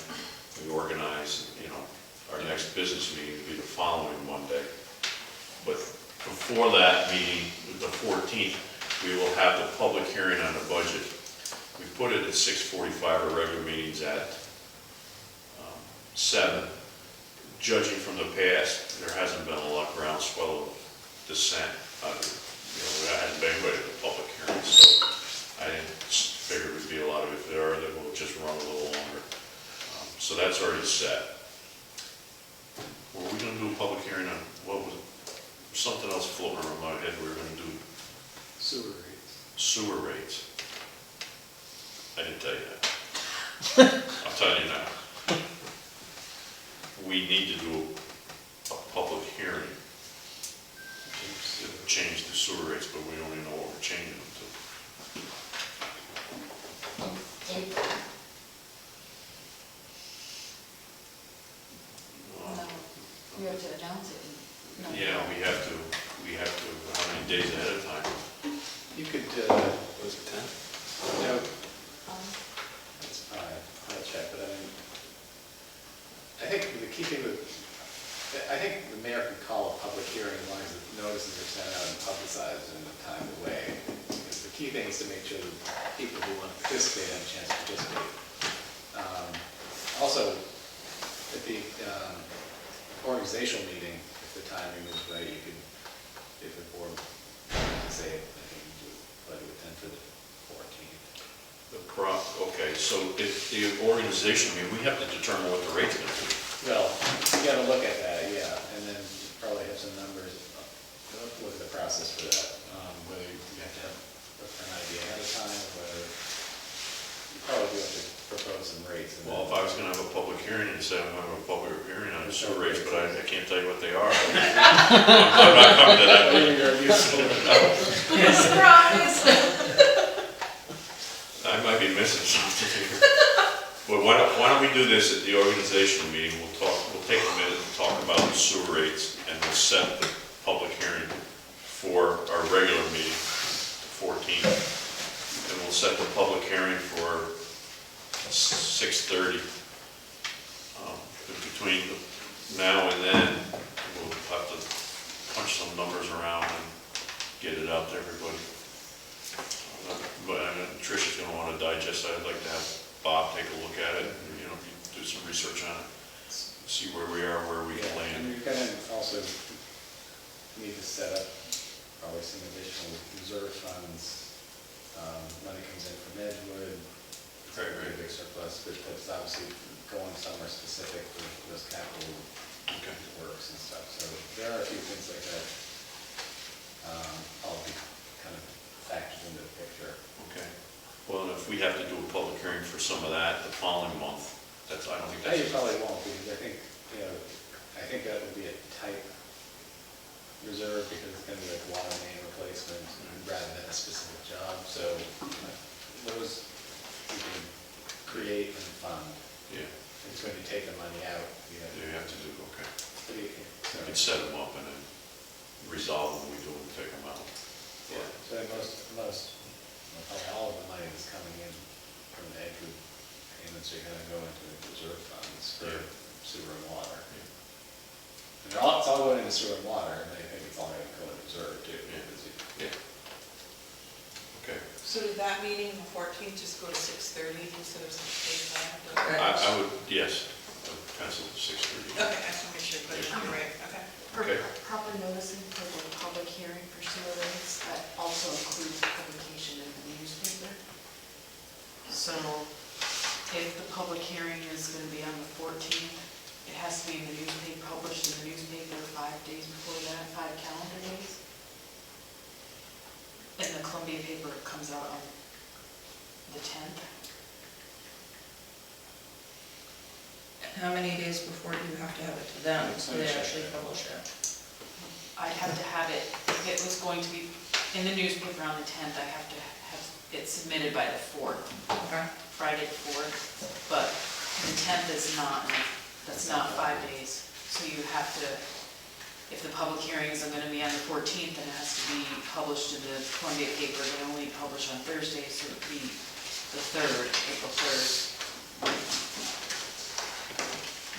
we organize, you know, our next business meeting will be the following Monday. But before that meeting, the 14th, we will have the public hearing on the budget. We put it at 6:45, our regular meetings at 7. Judging from the past, there hasn't been a lot of groundswell of dissent. There hasn't been anybody at the public hearing, so I didn't figure it would be a lot of, if there are, that will just run a little longer. So that's already set. Were we going to do a public hearing on, what was it? Something else floating around my head, we were going to do Sewer rates. sewer rates. I didn't tell you that. I'll tell you now. We need to do a public hearing to change the sewer rates, but we don't even know what we're changing them to. No, we have to announce it. No. Yeah, we have to, how many days ahead of time? You could, was it 10? No, that's fine, I'll check, but I think the key thing I think the mayor can call a public hearing as long as the notices are sent out and publicized in a timely way. Because the key thing is to make sure that people who want to participate have a chance to participate. Also, at the organizational meeting, if the timing was right, you could, if the board say, I think you do budget with 10 for the 14th. Okay, so if the organization, I mean, we have to determine what the rate's going to be. Well, you gotta look at that, yeah, and then probably have some numbers, look at the process for that. Whether you have to have an idea ahead of time, or whether you probably do have to propose some rates. Well, if I was going to have a public hearing and say I'm going to have a public hearing on the sewer rates, but I can't tell you what they are. I'm not coming to that meeting. Surprise! I might be missing something here. But why don't we do this at the organizational meeting? We'll take a minute to talk about the sewer rates, and we'll set the public hearing for our regular meeting, 14th. And we'll set the public hearing for 6:30. Between now and then, we'll have to punch some numbers around and get it out to everybody. But Tricia's going to want to digest that. I'd like to have Bob take a look at it, and, do some research on it, see where we are, where we can land. And you're gonna also need to set up probably some additional reserve funds. Money comes in from Edgewood, very big surplus, but that's obviously going somewhere specific for those capital works and stuff. So there are a few things like that. All be kind of factored into the picture. Okay. Well, if we have to do a public hearing for some of that the following month, I don't think that's. You probably won't, because I think that would be a type reserve, because it's gonna be like water main replacement rather than a specific job. So those you can create and fund. Yeah. It's going to be taking money out. You have to do, okay. So You can set them up and then resolve them, we do them, take them out. Yeah, so probably all of the money that's coming in from the Edgewood payments are going to go into the reserve funds for sewer and water. And it's all going into sewer and water, and I think it's all going to go into reserve too. Yeah. So did that meeting, the 14th, just go to 6:30 instead of 6:45? I would, yes, I would pencil 6:30. Okay, I just want to make sure, but you're right, okay. For Okay. proper noticing for the public hearing for sewer rates, that also includes publication in the newspaper. So if the public hearing is going to be on the 14th, it has to be in the newspaper, published in the newspaper 5 days before that, 5 calendar days. And the Columbia paper comes out on the 10th. How many days before do you have to have it to them, so they actually publish it? I'd have to have it, if it was going to be in the newspaper on the 10th, I have to have it submitted by the 4th, Okay. Friday the 4th. But the 10th is not, that's not 5 days. So you have to, if the public hearings are going to be on the 14th, then it has to be published in the Columbia paper. They only publish on Thursdays, so it'd be the 3rd, April 3rd.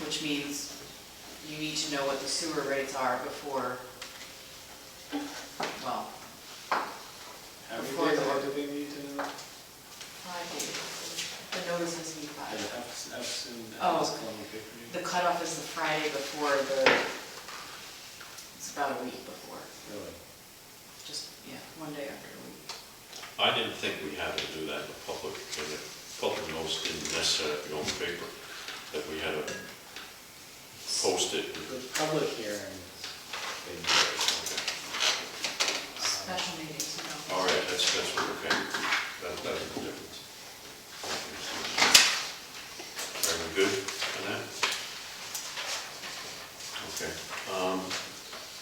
Which means you need to know what the sewer rates are before, well, How many Before days the- ahead do they need to know? 5 days. The notices need 5. And how soon Oh. does Columbia paper need? The cutoff is the Friday before it's about a week before, Really? just, yeah, one day after a week. I didn't think we had to do that in the public, and the public notice didn't necessarily have to go in the paper, that we had to post it. The public hearings, they do it. Special meetings, you know. All right, that's what, okay, that's the difference. Are we good on that? Okay.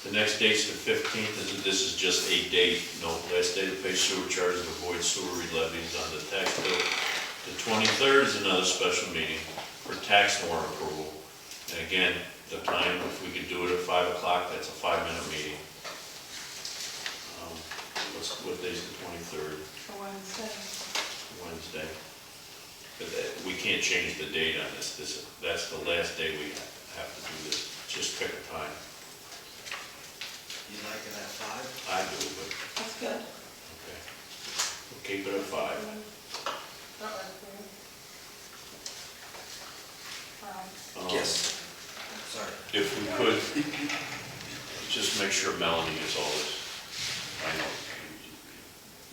The next date's the 15th, this is just a date, no, last day to pay sewer charges, avoid sewer levies on the tax bill. The 23rd is another special meeting for tax warrant approval. And again, the time, if we could do it at 5 o'clock, that's a 5-minute meeting. What day's the 23rd? For Wednesday. Wednesday. But we can't change the date on this, that's the last day we have to do this, just pick a time. You like it at 5? I do, but, That's good. okay. We'll keep it at 5. Yes. Sorry. If we could, just make sure Melanie gets all this. I know,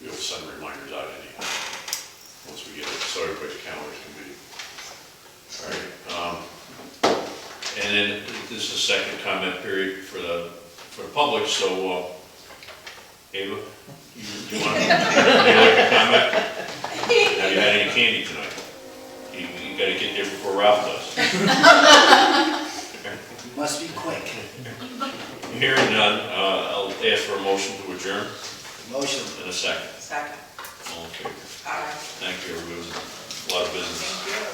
you'll send reminders out anyhow, once we get it, so everybody's calendars can be. All right, and then this is the second comment period for the public, so, Ava, you want to make a comment? Have you had any candy tonight? You gotta get there before Ralph does. Must be quick. Hearing none, I'll ask for a motion to adjourn Motion. in a second. Second. All in favor? All right. Thank you, everybody. It was a lot of business. Thank you.